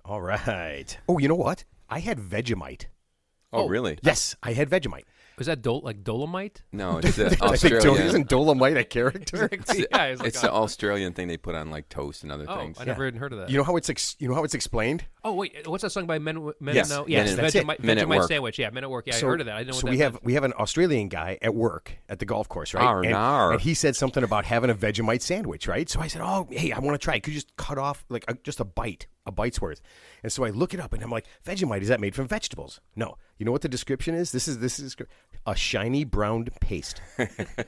All right. Oh, you know what? I had Vegemite. Oh, really? Yes, I had Vegemite. Was that like Dolomite? No, it's I think Australian. isn't Dolomite a character? It's the Australian thing they put on like toast and other things. I never even heard of that. You know how it's explained? Oh wait, what's that song by Men? Yes. No, Yes, that's it. Vegemite sandwich. Yeah, Men at Work. Yeah, I heard of that. I didn't know what that meant. we have an Australian guy at work at the golf course, right? And he said something about having a Vegemite sandwich, right? So I said, "Oh, hey, I want to try it. Could you just cut off like just a bite's worth?" And so I look it up, and I'm like, "Vegemite, is that made from vegetables?" No. You know what the description is? This is a shiny brown paste.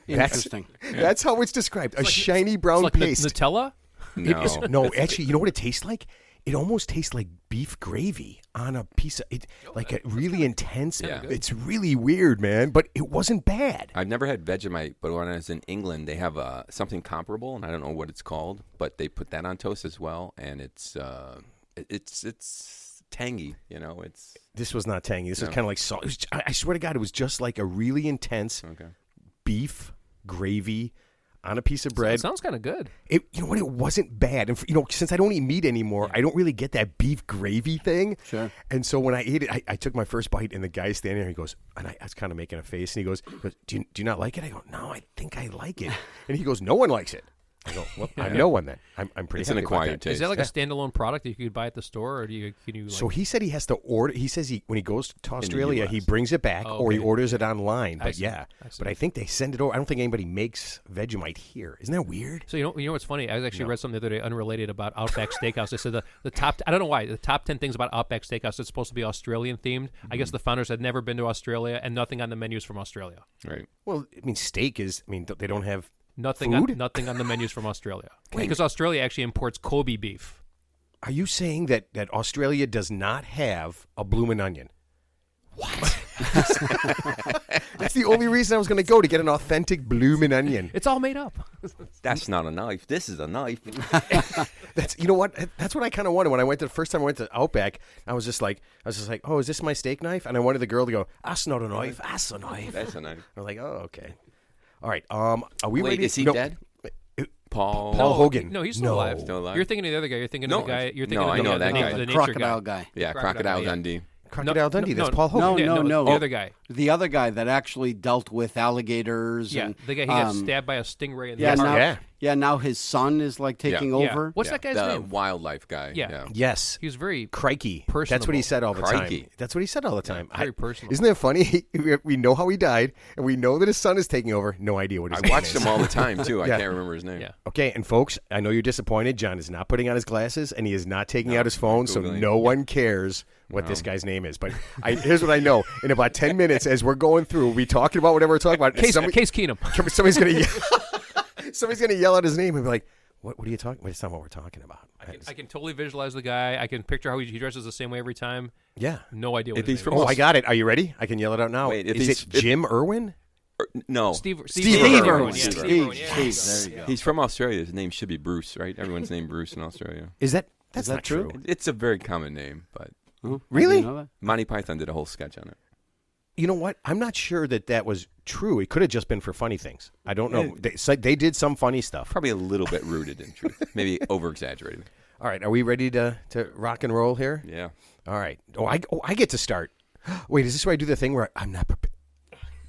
Interesting. That's how it's described. It's shiny brown like paste. Nutella? No. No, actually, you know what it tastes like? It almost tastes like beef gravy on a piece of it, like a really intense. Yeah. It's really weird, man, but it wasn't bad. I've never had Vegemite, but when I was in England, they have something comparable, and I don't know what it's called, but they put that on toast as well, and it's tangy. You know, This was not tangy. This was kind of like salt. I swear to God, it was just like a really intense beef gravy on a piece of bread. Sounds kind of good. You know what? It wasn't bad. And since I don't eat meat anymore, I don't really get that beef gravy thing. Sure. And so when I ate it, I took my first bite, and the guy standing there, he goes, and I was kind of making a face, and he goes, do you not like it? I go, no, I think I like it. And he goes, no one likes it. I go, well, I'm no one then. I'm pretty. It's happy an about acquired that. taste. Is that like a standalone product that you could buy at the store, or can you? Like... So he said he has to order. He says when he goes to Australia, he US. brings it back, or he orders it online. But I but I think they send it over. I don't think anybody makes Vegemite here. Isn't that weird? So you know what's funny? I actually read something the other day, unrelated, about Outback Steakhouse. They said the top. I don't know why the top 10 things about Outback Steakhouse. It's supposed to be Australian themed. I guess the founders had never been to Australia, and nothing on the menus from Australia. Right. Well, I mean, steak is. I mean, they don't have. Nothing on the menus from Australia. Because Australia actually imports Kobe beef. Are you saying that Australia does not have a bloomin' onion? What? That's the only reason I was going to go, to get an authentic bloomin' onion. It's all made up. That's not a knife. This is a knife. You know what? That's what I kind of wanted when I went the first time I went to Outback. I was just like, oh, is this my steak knife? And I wanted the girl to go, that's not a knife. That's a knife. That's a knife. I'm like, oh, okay. All right. Are we Wait, ready? is he dead? Paul Hogan. No, he's still alive. Still alive? You're thinking of the other guy. You're thinking of the guy. You're thinking No, of I know that guy. the nature Crocodile guy. Yeah, Crocodile Crocodile Guy, Dundee. Crocodile Dundee. That's Paul Hogan. No. The other guy. The other guy that actually dealt with alligators. Yeah, and, the guy he got stabbed by a stingray in the arm. Now his son is like taking over. What's that guy's name? Wildlife guy. Yeah. Yes. He was very Crikey. personable. That's what he said all the Crikey. time. That's what he said all the time. very personal. Isn't that funny? We know how he died, and we know that his son is taking over. No idea what his I name watched is. him all the time, too. I Yeah. can't remember his name. Yeah. Okay, and folks, I know you're disappointed. John is not putting on his glasses, and he is not taking out his phone, so Googling. no one cares what this guy's name is. But here's what I know. In about 10 minutes, as we're going through, we'll be talking about whatever we're talking about. Case Keenum. Somebody's going to yell out his name and be like, what are you talking about? That's not what we're talking about. I can totally visualize the guy. I can picture how he dresses the same way every time. Yeah. No idea what If his he's name from is. Oh, I got it. Are you ready? I can yell it out now. Wait, if is he's- it Jim Irwin? No. Steve Steve Irwin. Irwin. Yeah, Steve. Steve Irwin. Yeah. There you go. He's from Australia. His name should be Bruce, right? Everyone's named Bruce in Australia. Is that that not true? It's a very common name, but Really? I didn't know that. Monty Python did a whole sketch on it. You know what? I'm not sure that was true. It could have just been for funny things. I don't know. They did some funny stuff. Probably a little bit rooted in truth. Maybe over-exaggerated. All right. Are we ready to rock and roll here? Yeah. All right. I get to start. Wait, is this where I do the thing where I'm not prepared?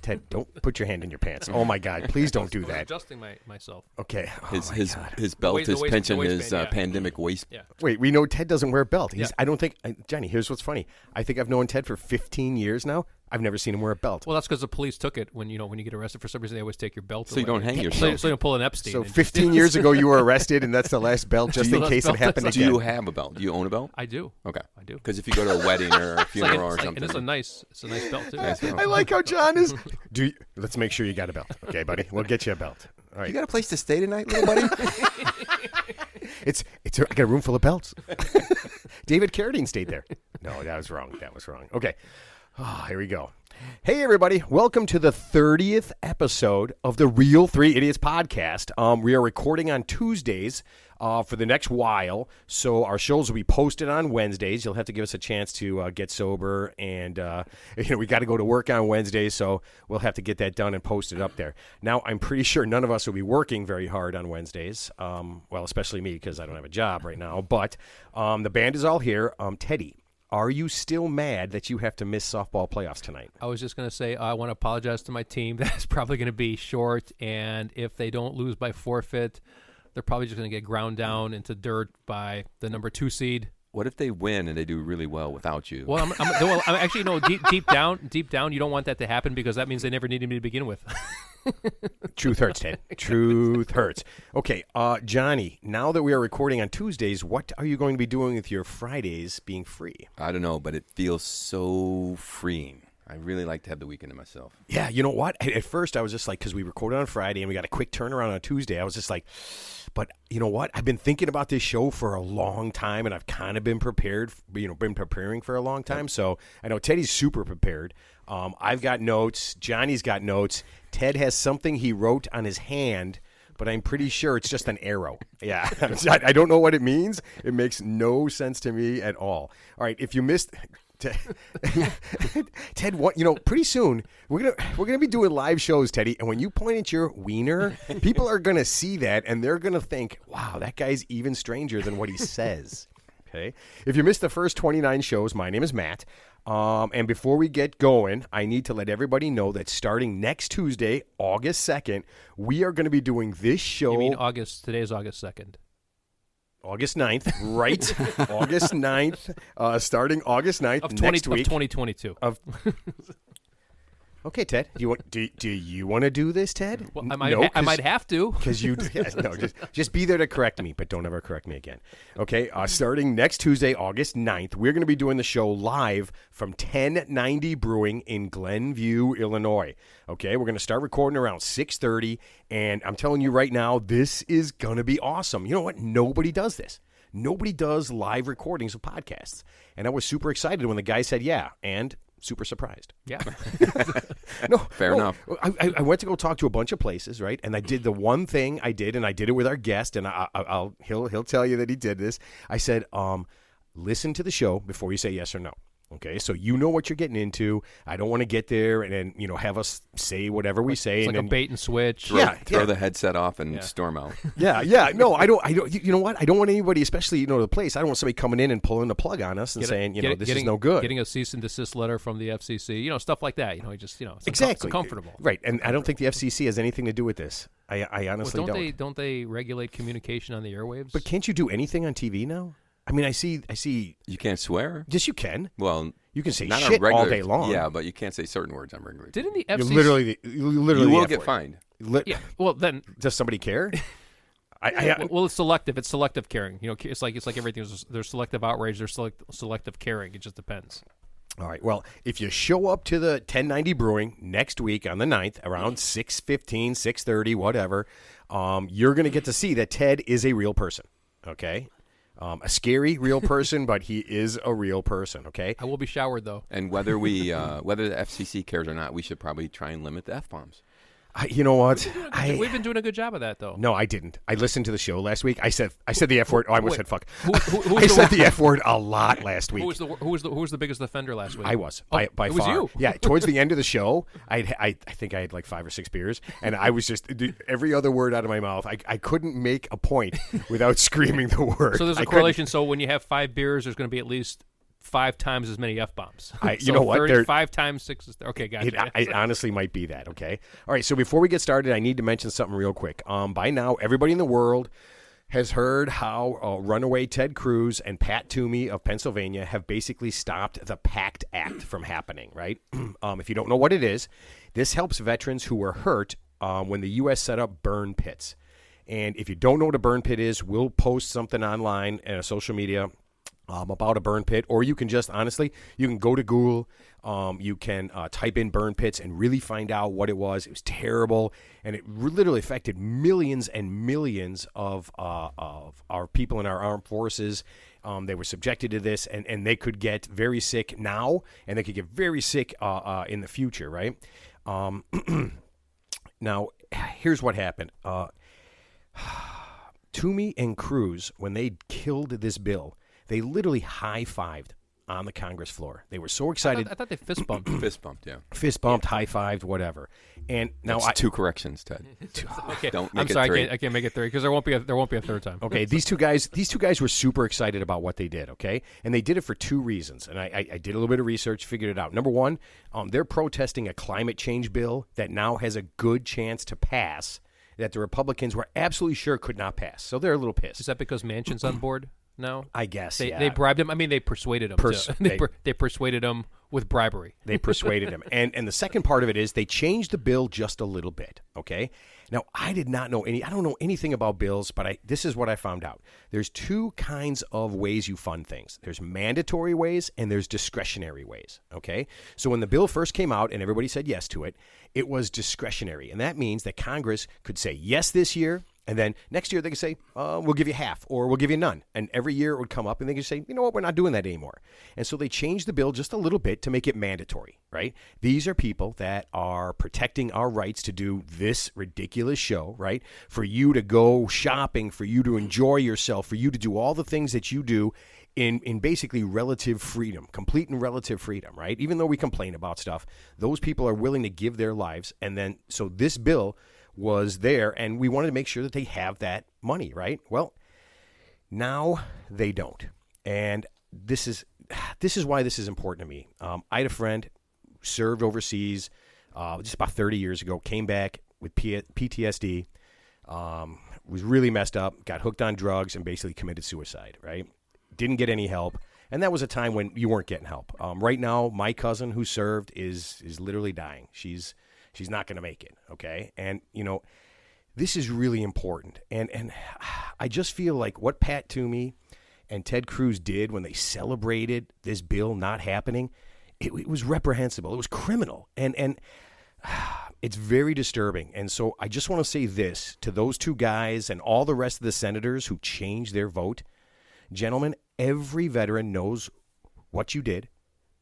Ted, don't put your hand in your pants. Oh, my God. Please don't do I'm that. adjusting myself. Okay. Oh, His belt, The his waist- pension, the his waistband, yeah. pandemic waist. Yeah. Wait, we know Ted doesn't wear a belt. Yeah. I don't think, Johnny, here's what's funny. I think I've known Ted for 15 years now. I've never seen him wear a belt. Well, that's because the police took it when you get arrested for some reason. They always take your belt. So you away. don't hang So yourself. you don't pull an Epstein. So and 15 years ago, you were arrested, and that's the last belt, just in case it happened Do again. you have a belt? Do you own a belt? I do. Okay. I do. Because if you go to a wedding or a funeral or and something. it's a nice belt too. Nice belt. I like how John is. Let's make sure you got a belt, okay, buddy? We'll get you a belt. All right. You got a place to stay tonight, little buddy? I got a room full of belts. David Carradine stayed there. No, that was wrong. Okay. Here we go. Hey, everybody. Welcome to the 30th episode of the Real 3 Idiots podcast. We are recording on Tuesdays for the next while, so our shows will be posted on Wednesdays. You'll have to give us a chance to get sober, and we got to go to work on Wednesdays, so we'll have to get that done and post it up there. Now, I'm pretty sure none of us will be working very hard on Wednesdays, well, especially me because I don't have a job right now, but the band is all here. Teddy, are you still mad that you have to miss softball playoffs tonight? I was just going to say I want to apologize to my team. That's probably going to be short, and if they don't lose by forfeit, they're probably just going to get ground down into dirt by the number 2 seed. What if they win and they do really well without you? Well, I'm actually deep down, you don't want that to happen because that means they never needed me to begin with. Truth hurts, Ted. Truth hurts. Okay, Johnny, now that we are recording on Tuesdays, what are you going to be doing with your Fridays being free? I don't know, but it feels so freeing. I really like to have the weekend to myself. Yeah, you know what? At first, I was just like, because we recorded on Friday and we got a quick turnaround on Tuesday, I was just like, but you know what? I've been thinking about this show for a long time, and I've kind of been prepared, been preparing for a long time. So I know Teddy's super prepared. I've got notes. Johnny's got notes. Ted has something he wrote on his hand, but I'm pretty sure it's just an arrow. Yeah, I don't know what it means. It makes no sense to me at all. All right, if you missed... Ted, what pretty soon we're gonna be doing live shows, Teddy, and when you point at your wiener, people are gonna see that and they're gonna think, wow, that guy's even stranger than what he says. Okay, if you missed the first 29 shows, my name is Matt, and before we get going, I need to let everybody know that starting next Tuesday, August 2nd, we are going to be doing this show. You mean August? Today is August 2nd. August 9th, right? August 9th, starting August 9th next week. Of 2022. Okay, Ted, do you want to do this, Ted? Well, I might have to. Because just be there to correct me, but don't ever correct me again. Okay, starting next Tuesday, August 9th, we're going to be doing the show live from 1090 Brewing in Glenview, Illinois. Okay, we're going to start recording around 6:30, and I'm telling you right now, this is going to be awesome. You know what? Nobody does this. Nobody does live recordings of podcasts. And I was super excited when the guy said yeah, and super surprised. Yeah. Fair enough. I went to go talk to a bunch of places, right? And I did the one thing I did, and I did it with our guest, and he'll tell you that he did this. I said, listen to the show before you say yes or no. Okay, so you know what you're getting into. I don't want to get there and then have us say whatever we say. It's and like a bait and switch. Throw the headset off and storm out. Yeah. No, I don't. You know what? I don't want anybody, especially the place. I don't want somebody coming in and pulling the plug on us and saying, this is no good. Getting a cease and desist letter from the FCC. Stuff like that. Exactly. It's uncomfortable. Right, and I don't think the FCC has anything to do with this. I honestly don't. Don't they regulate communication on the airwaves? But can't you do anything on TV now? I mean, I see. You can't swear? Yes, you can. Well, you can say not shit regular, all day long. Yeah, but you can't say certain words on regular. Didn't the FCC... You literally you will get fined. Yeah. Well, then... Does somebody care? Well, it's selective. It's selective caring. It's like everything. There's selective outrage. There's selective caring. It just depends. All right. Well, if you show up to the 1090 Brewing next week on the 9th around 6:15, 6:30, whatever, you're going to get to see that Ted is a real person. Okay. A scary real person, but he is a real person, okay? I will be showered, though. And whether whether the FCC cares or not, we should probably try and limit the F-bombs. You know what? We've been doing a good job of that, though. No, I didn't. I listened to the show last week. I said the F word. Oh, I almost said fuck. I said the F word a lot last week. Who was the biggest offender last week? I was by far. It was you. Yeah, towards the end of the show, I think I had like 5 or 6 beers, and I was just every other word out of my mouth. I couldn't make a point without screaming the word. So there's a correlation. So when you have 5 beers, there's going to be at least 5 times as many F-bombs. You know what? 35 times 6 is... Okay, gotcha. It honestly might be that, okay? All right, so before we get started, I need to mention something real quick. By now, everybody in the world has heard how runaway Ted Cruz and Pat Toomey of Pennsylvania have basically stopped the PACT Act from happening, right? If you don't know what it is, this helps veterans who were hurt when the U.S. set up burn pits. And if you don't know what a burn pit is, we'll post something online and social media about a burn pit, or you can just honestly, you can go to Google, you can type in burn pits and really find out what it was. It was terrible, and it literally affected millions and millions of our people in our armed forces. They were subjected to this, and they could get very sick now, and they could get very sick in the future, right? Now, here's what happened. Toomey and Cruz, when they killed this bill, they literally high-fived on the Congress floor. They were so excited. I thought they fist bumped. Fist bumped, yeah. Fist bumped, high-fived, whatever. And now That's two corrections, Ted. Okay, Don't make I'm sorry, it three. I can't make it three because there won't be a third time. Okay, these two guys were super excited about what they did, okay? And they did it for two reasons. And I did a little bit of research, figured it out. Number one, they're protesting a climate change bill that now has a good chance to pass that the Republicans were absolutely sure could not pass. So they're a little pissed. Is that because Manchin's on board now? I guess, They bribed him. I mean, they persuaded him. They persuaded him with bribery. They persuaded him. And the second part of it is they changed the bill just a little bit, okay? Now, I don't know anything about bills, but this is what I found out. There's two kinds of ways you fund things. There's mandatory ways and there's discretionary ways, okay? So when the bill first came out and everybody said yes to it, it was discretionary. And that means that Congress could say yes this year, and then next year they could say, we'll give you half or we'll give you none. And every year it would come up and they could say, you know what, we're not doing that anymore. And so they changed the bill just a little bit to make it mandatory, right? These are people that are protecting our rights to do this ridiculous show, right? For you to go shopping, for you to enjoy yourself, for you to do all the things that you do in basically relative freedom, complete and relative freedom, right? Even though we complain about stuff, those people are willing to give their lives. And then, so this bill was there, and we wanted to make sure that they have that money, right? Well, now they don't. And this is why this is important to me. I had a friend who served overseas just about 30 years ago, came back with PTSD, was really messed up, got hooked on drugs, and basically committed suicide, right? Didn't get any help. And that was a time when you weren't getting help. Right now, my cousin who served is literally dying. She's not going to make it, okay? And, you know, this is really important. And I just feel like what Pat Toomey and Ted Cruz did when they celebrated this bill not happening, it was reprehensible. It was criminal. And it's very disturbing. And so I just want to say this to those two guys and all the rest of the senators who changed their vote. Gentlemen, every veteran knows what you did.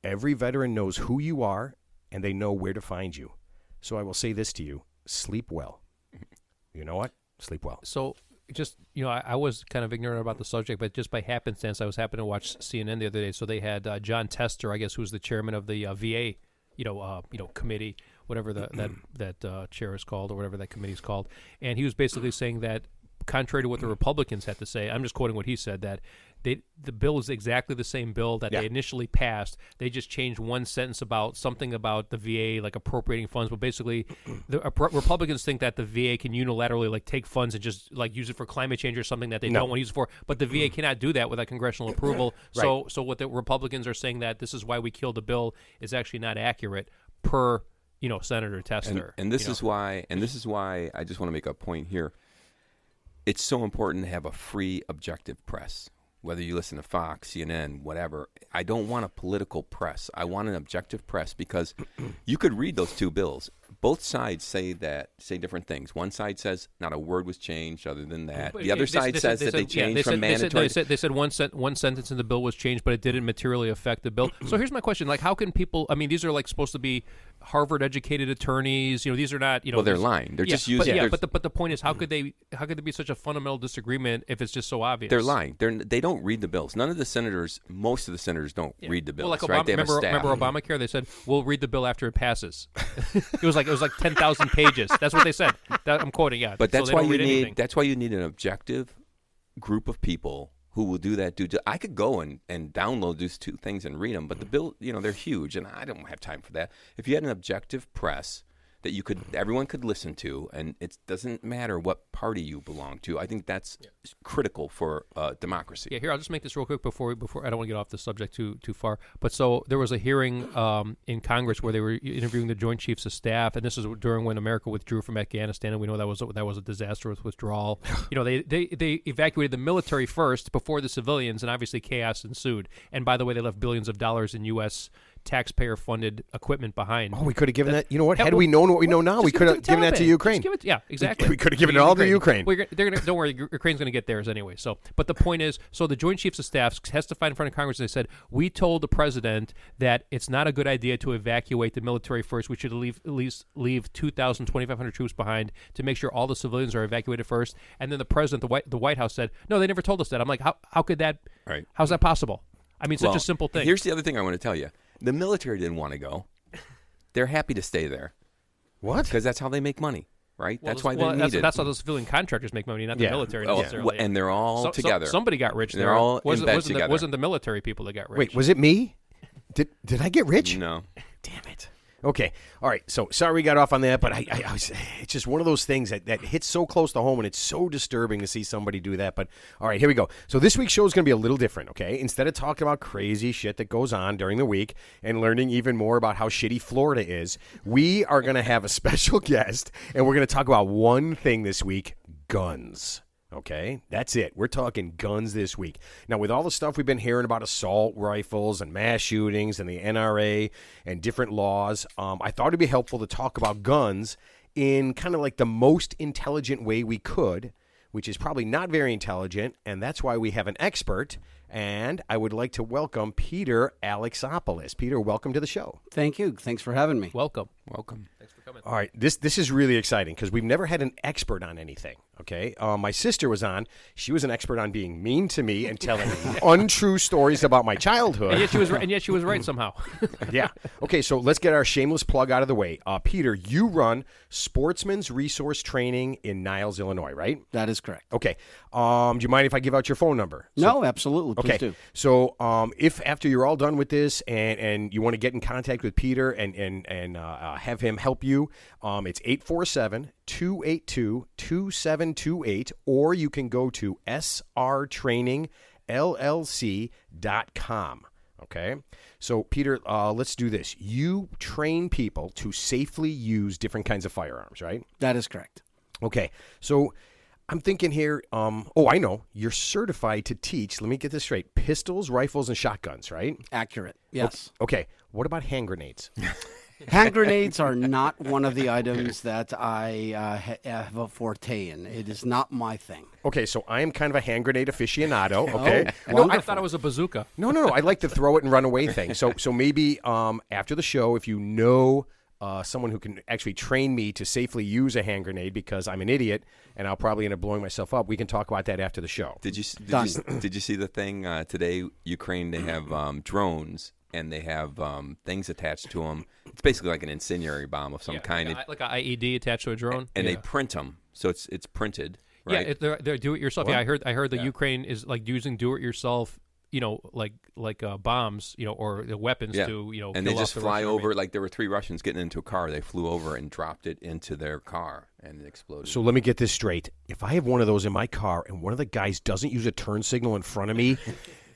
Every veteran knows who you are, and they know where to find you. So I will say this to you. Sleep well. You know what? Sleep well. So just, you know, I was kind of ignorant about the subject, but just by happenstance, I was happening to watch CNN the other day. So they had John Tester, I guess, who's the chairman of the VA, committee, whatever that chair is called or whatever that committee is called. And he was basically saying that, contrary to what the Republicans had to say, I'm just quoting what he said, that the bill is exactly the same bill that they initially passed. They just changed one sentence about something about the VA, like appropriating funds. But basically, the Republicans think that the VA can unilaterally like take funds and just like use it for climate change or something that they don't want to use it for. But the VA cannot do that without congressional approval. Right. So what the Republicans are saying that this is why we killed the bill is actually not accurate per Senator Tester. And this is why I just want to make a point here. It's so important to have a free, objective press. Whether you listen to Fox, CNN, whatever, I don't want a political press. I want an objective press because you could read those two bills. Both sides say different things. One side says not a word was changed other than that. The other side says that they changed from mandatory. They said one sentence in the bill was changed, but it didn't materially affect the bill. So here's my question: like, how can people? I mean, these are like supposed to be Harvard-educated attorneys. These are not. Well, they're lying. They're just using. But the point is, how could there be such a fundamental disagreement if it's just so obvious? They're lying. They don't read the bills. Most of the senators don't read the bills. Well, like right? Remember Obamacare? They said we'll read the bill after it passes. It was like 10,000 pages. That's what they said. I'm quoting. Yeah, but that's so why you need. That's why you need an objective group of people who will do that. I could go and download these two things and read them, but the bill, they're huge, and I don't have time for that. If you had an objective press that everyone could listen to, and it doesn't matter what party you belong to. I think that's critical for democracy. Yeah, here, I'll just make this real quick before I don't want to get off the subject too far. But so there was a hearing in Congress where they were interviewing the Joint Chiefs of Staff, and this is during when America withdrew from Afghanistan, and we know that was a disastrous withdrawal. They evacuated the military first before the civilians, and obviously chaos ensued. And by the way, they left billions of dollars in U.S. taxpayer-funded equipment behind. Oh, we could have given that. You know what? Had we known what we know now, we could have given that to Ukraine. Yeah, exactly. We could have given it all to Ukraine. Don't worry, Ukraine's going to get theirs anyway. So, but the point is, so the Joint Chiefs of Staff testified in front of Congress, and they said, we told the president that it's not a good idea to evacuate the military first. We should at least leave 2,000, 2,500 troops behind to make sure all the civilians are evacuated first. And then the president, the White House said, no, they never told us that. I'm like, how could that? Right. How's that possible? I mean, such a simple thing. Here's the other thing I want to tell you. The military didn't want to go. They're happy to stay there. What? Because that's how they make money, right? That's why they're needed. That's how the civilian contractors make money, not the military necessarily. And they're all together. Somebody got rich there. They're all in bed together. Wasn't the military people that got rich. Wait, was it me? Did I get rich? No. Damn it. Okay. All right. So sorry we got off on that, but it's just one of those things that hits so close to home, and it's so disturbing to see somebody do that. But all right, here we go. So this week's show is going to be a little different, okay? Instead of talking about crazy shit that goes on during the week and learning even more about how shitty Florida is, we are going to have a special guest, and we're going to talk about one thing this week: guns. Okay, that's it. We're talking guns this week. Now, with all the stuff we've been hearing about assault rifles and mass shootings and the NRA and different laws, I thought it'd be helpful to talk about guns in kind of like the most intelligent way we could, which is probably not very intelligent, and that's why we have an expert. And I would like to welcome Peter Alexopoulos. Peter, welcome to the show. Thank you. Thanks for having me. Welcome. Thanks for coming. All right, this is really exciting because we've never had an expert on anything, okay? My sister was on. She was an expert on being mean to me and telling untrue stories about my childhood. And yet she was right somehow. Yeah. Okay, so let's get our shameless plug out of the way. Peter, you run Sportsman's Resource Training in Niles, Illinois, right? That is correct. Okay. Do you mind if I give out your phone number? No, absolutely. Please do. So if after you're all done with this and you want to get in contact with Peter and have him help you, it's 847-282-2728, or you can go to srtrainingllc.com. Okay? So, Peter, let's do this. You train people to safely use different kinds of firearms, right? That is correct. Okay. So, I'm thinking here, I know. You're certified to teach, let me get this straight, pistols, rifles, and shotguns, right? Accurate. Yes. Okay. What about hand grenades? Hand grenades are not one of the items that I have a forte in. It is not my thing. Okay, so I am kind of a hand grenade aficionado, okay? No, I thought it was a bazooka. No. I like the throw it and run away thing. So maybe after the show, if you know someone who can actually train me to safely use a hand grenade, because I'm an idiot and I'll probably end up blowing myself up, we can talk about that after the show. Did you see the thing today? Ukraine, they have drones. And they have things attached to them. It's basically like an incendiary bomb of some kind. Like an IED attached to a drone. And they print them, so it's printed. Right? Yeah, they're do-it-yourself. What? Yeah, I heard that Ukraine is like using do-it-yourself, like bombs, or the weapons to, And they just fly over. Like there were 3 Russians getting into a car. They flew over and dropped it into their car, and it exploded. So let me get this straight. If I have one of those in my car and one of the guys doesn't use a turn signal in front of me.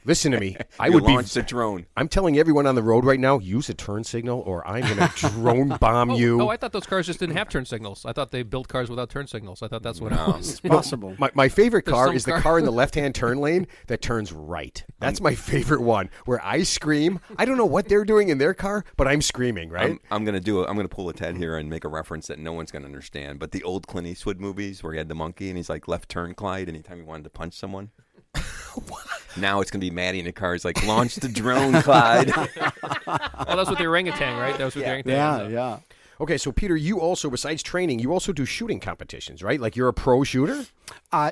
Listen to me. I would launch the drone. I'm telling everyone on the road right now, use a turn signal or I'm going to drone bomb you. Oh, I thought those cars just didn't have turn signals. I thought they built cars without turn signals. I thought that's what it was. It's possible. My favorite car is the car in the left-hand turn lane that turns right. That's my favorite one, where I scream. I don't know what they're doing in their car, but I'm screaming, right? I'm going to pull a Ted here and make a reference that no one's going to understand. But the old Clint Eastwood movies where he had the monkey and he's like left turn Clyde anytime he wanted to punch someone. Now it's going to be Maddie in the car. It's like, launch the drone, Clyde. Well, that's with the orangutan, right? That was with the orangutan. Yeah. Okay, so Peter, you also, besides training, you also do shooting competitions, right? Like you're a pro shooter?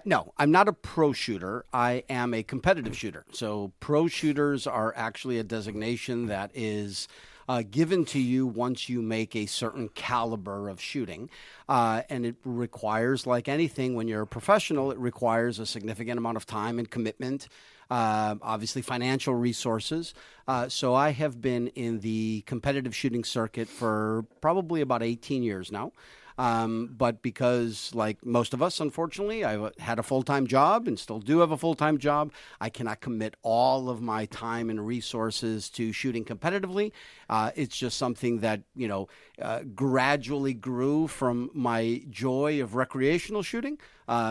No, I'm not a pro shooter. I am a competitive shooter. So pro shooters are actually a designation that is given to you once you make a certain caliber of shooting. And it requires, like anything, when you're a professional, it requires a significant amount of time and commitment obviously financial resources. So I have been in the competitive shooting circuit for probably about 18 years now. But because, like most of us, unfortunately, I had a full-time job and still do have a full-time job, I cannot commit all of my time and resources to shooting competitively. It's just something that, gradually grew from my joy of recreational shooting.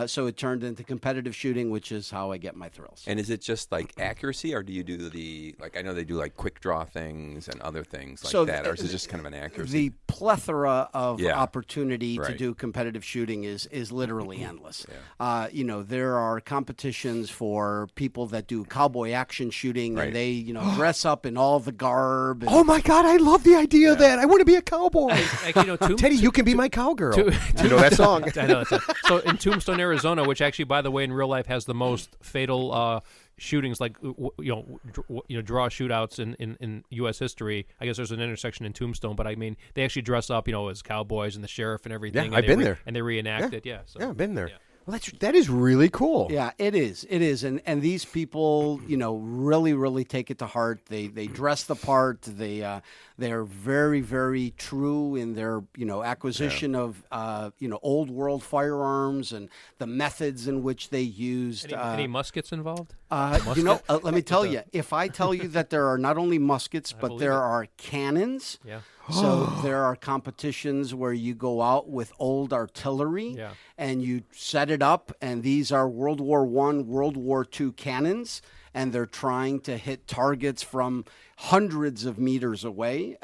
So it turned into competitive shooting, which is how I get my thrills. And is it just like accuracy, or do you do I know they do like quick draw things and other things like that, or is it just kind of an accuracy? The plethora of opportunity to do competitive shooting is literally endless. There are competitions for people that do cowboy action shooting, and they, dress up in all the garb. And, oh my God, I love the idea of that. I want to be a cowboy. Teddy, you can be my cowgirl. You know that song? I know. So in Tombstone, Arizona, which actually, by the way, in real life has the most fatal shootings, like draw shootouts in U.S. history. I guess there's an intersection in Tombstone, but I mean, they actually dress up, as cowboys and the sheriff and everything. Yeah, I've been there, and they reenact it. Yeah, I've been there. Yeah. Well, that is really cool. Yeah, it is. It is, and these people, really, really take it to heart. They dress the part. They are very, very true in their acquisition of old world firearms and the methods in which they used. Any muskets involved? Let me tell you. If I tell you that there are not only muskets, but there are cannons. Yeah. So there are competitions where you go out with old artillery and you set it up, and these are World War I, World War II cannons, and they're trying to hit targets from hundreds of meters away.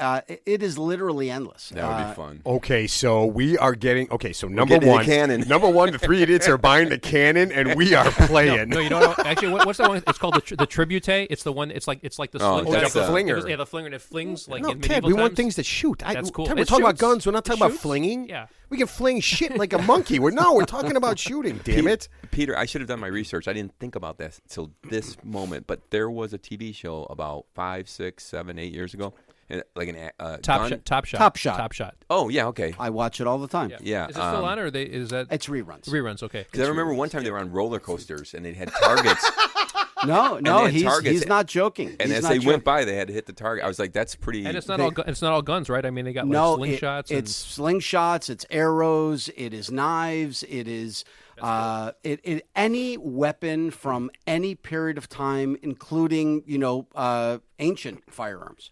It is literally endless. That would be fun. Okay, so we are getting so number one, the Three Idiots are buying the cannon, and we are playing. No, you don't know. Actually, what's that one? It's called the Tribute. It's the one. It's like the the flinger. The flinger, and it flings like no, in Ted, medieval we times. want things that shoot. That's cool. We're talking about guns. We're not talking about flinging. Yeah. We can fling shit like a monkey. We're talking about shooting. Damn it, Peter. I should have done my research. I didn't think about this until this moment. But there was a TV show about 5, 6, 7, 8 years ago, like Top Shot. Oh yeah, okay. I watch it all the time. Yeah. Is it still on, or is that? It's reruns. Reruns, okay. Because I remember one time they were on roller coasters and they had targets. No, he's not joking. And as they went by, they had to hit the target. I was like, that's pretty. And it's not all guns, right? I mean, they got slingshots. It's slingshots. It's arrows. It is knives. It is any weapon from any period of time, including ancient firearms.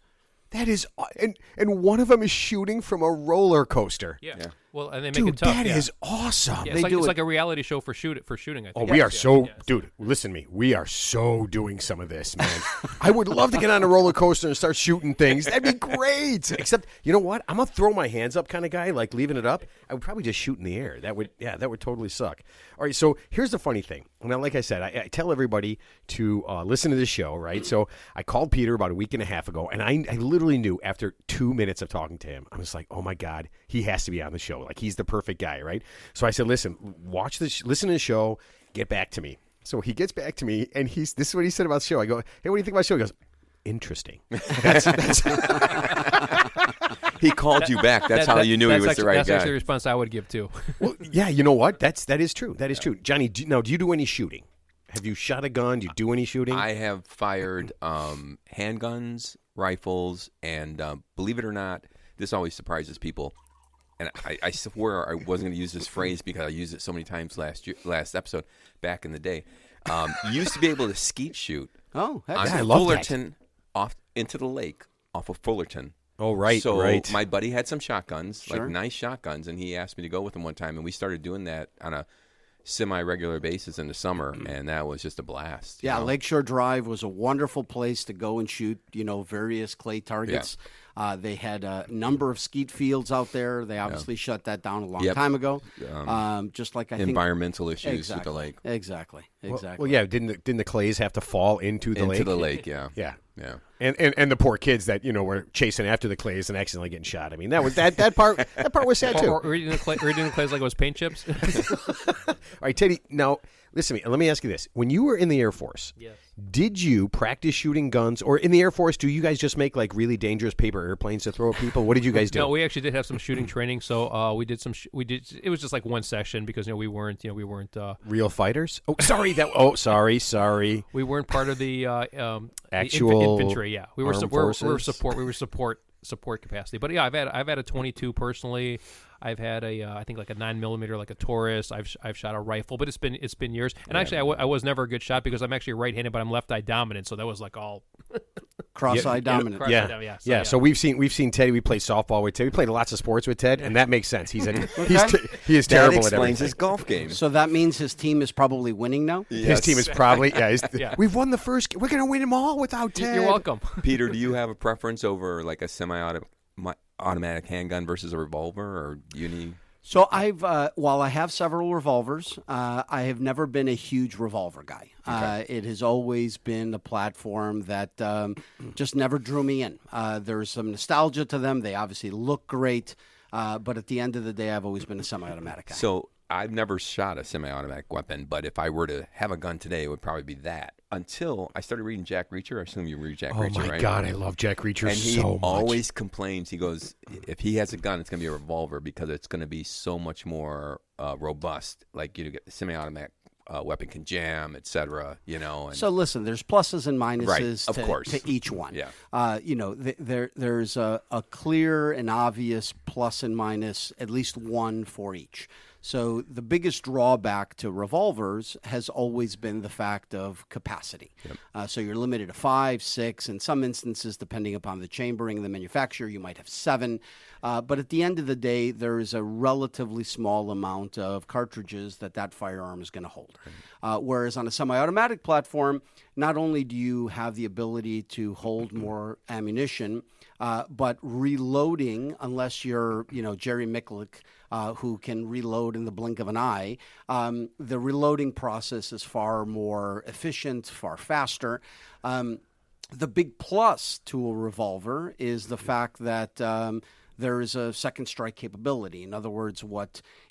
That is, and one of them is shooting from a roller coaster. Yeah. Well, and they make it tough. That is awesome. Yeah, it's like a reality show for shooting. I think. Oh, we are dude. Listen to me. We are so doing some of this, man. I would love to get on a roller coaster and start shooting things. That'd be great. Except, you know what? I'm a throw my hands up kind of guy, like leaving it up. I would probably just shoot in the air. That would totally suck. All right. So here's the funny thing. Now, like I said, I tell everybody to listen to this show, right? So I called Peter about a week and a half ago, and I literally knew after 2 minutes of talking to him, I was like, oh my God, he has to be on the show. Like, he's the perfect guy, right? So I said, listen to the show, get back to me. So he gets back to me, and this is what he said about the show. I go, hey, what do you think about the show? He goes, interesting. That's He called you back. That's how you knew he was the right guy. That's actually the response I would give, too. Well, yeah, you know what? That is true. That is true. Johnny, do you do any shooting? Have you shot a gun? Do you do any shooting? I have fired handguns, rifles, and believe it or not, this always surprises people. And I swear I wasn't going to use this phrase because I used it so many times last episode back in the day. You used to be able to skeet shoot. Oh, I love Fullerton off into the lake off of Fullerton. Oh, right. So right. my buddy had some shotguns, like nice shotguns, and he asked me to go with him one time, and we started doing that on a semi-regular basis in the summer, and that was just a blast. Yeah, Lakeshore Drive was a wonderful place to go and shoot, various clay targets. Yeah. They had a number of skeet fields out there. They obviously shut that down a long time ago. Just like I think environmental issues with the lake. Exactly. Well, yeah. Didn't the clays have to fall into the lake? Into the lake, yeah. Yeah. And the poor kids that were chasing after the clays and accidentally getting shot. I mean, that part. That part was sad too. Or eating the clays like it was paint chips. All right, Teddy. Now, listen to me. Let me ask you this: when you were in the Air Force, Yes. did you practice shooting guns, or in the Air Force, do you guys just make like really dangerous paper airplanes to throw at people? What did you guys do? No, we actually did have some shooting training. So we did some. It was just like one session because we weren't. We weren't real fighters. Oh, sorry. Sorry. We weren't part of the actual infantry. Yeah, we were forces? support. We were support capacity. But yeah, I've had a 22 personally. I've had I think like a 9mm, like a Taurus. I've shot a rifle, but it's been years. And actually, I was never a good shot because I'm actually right-handed, but I'm left-eye dominant. So that was like all cross-eye dominant. Yeah. So we've seen Teddy. We played softball with Ted. We played lots of sports with Ted, and that makes sense. He is terrible that at everything. explains his golf game. So that means his team is probably winning now? Yes. His team is probably We've won the first. We're going to win them all without Ted. You're welcome. Peter, do you have a preference over like a semi-automatic handgun versus a revolver, or uni? So while I have several revolvers, I have never been a huge revolver guy. Okay. It has always been a platform that just never drew me in. There's some nostalgia to them. They obviously look great, but at the end of the day, I've always been a semi-automatic guy. So I've never shot a semi-automatic weapon, but if I were to have a gun today, it would probably be that. Until I started reading Jack Reacher. I assume you read Jack Reacher, right? Oh, my God, I love Jack Reacher and so much. And he always complains. He goes, if he has a gun, it's going to be a revolver because it's going to be so much more robust. Like, get the semi-automatic weapon can jam, etc. And so listen, there's pluses and minuses to each one. Yeah. There's a clear and obvious plus and minus, at least one for each. So the biggest drawback to revolvers has always been the fact of capacity. Yep. So you're limited to 5, 6, in some instances, depending upon the chambering and the manufacturer, you might have 7. But at the end of the day, there is a relatively small amount of cartridges that firearm is going to hold. Whereas on a semi-automatic platform, not only do you have the ability to hold more ammunition, but reloading, unless you're, Jerry Mikulek, who can reload in the blink of an eye, the reloading process is far more efficient, far faster. The big plus to a revolver is the fact that there is a second strike capability. In other words,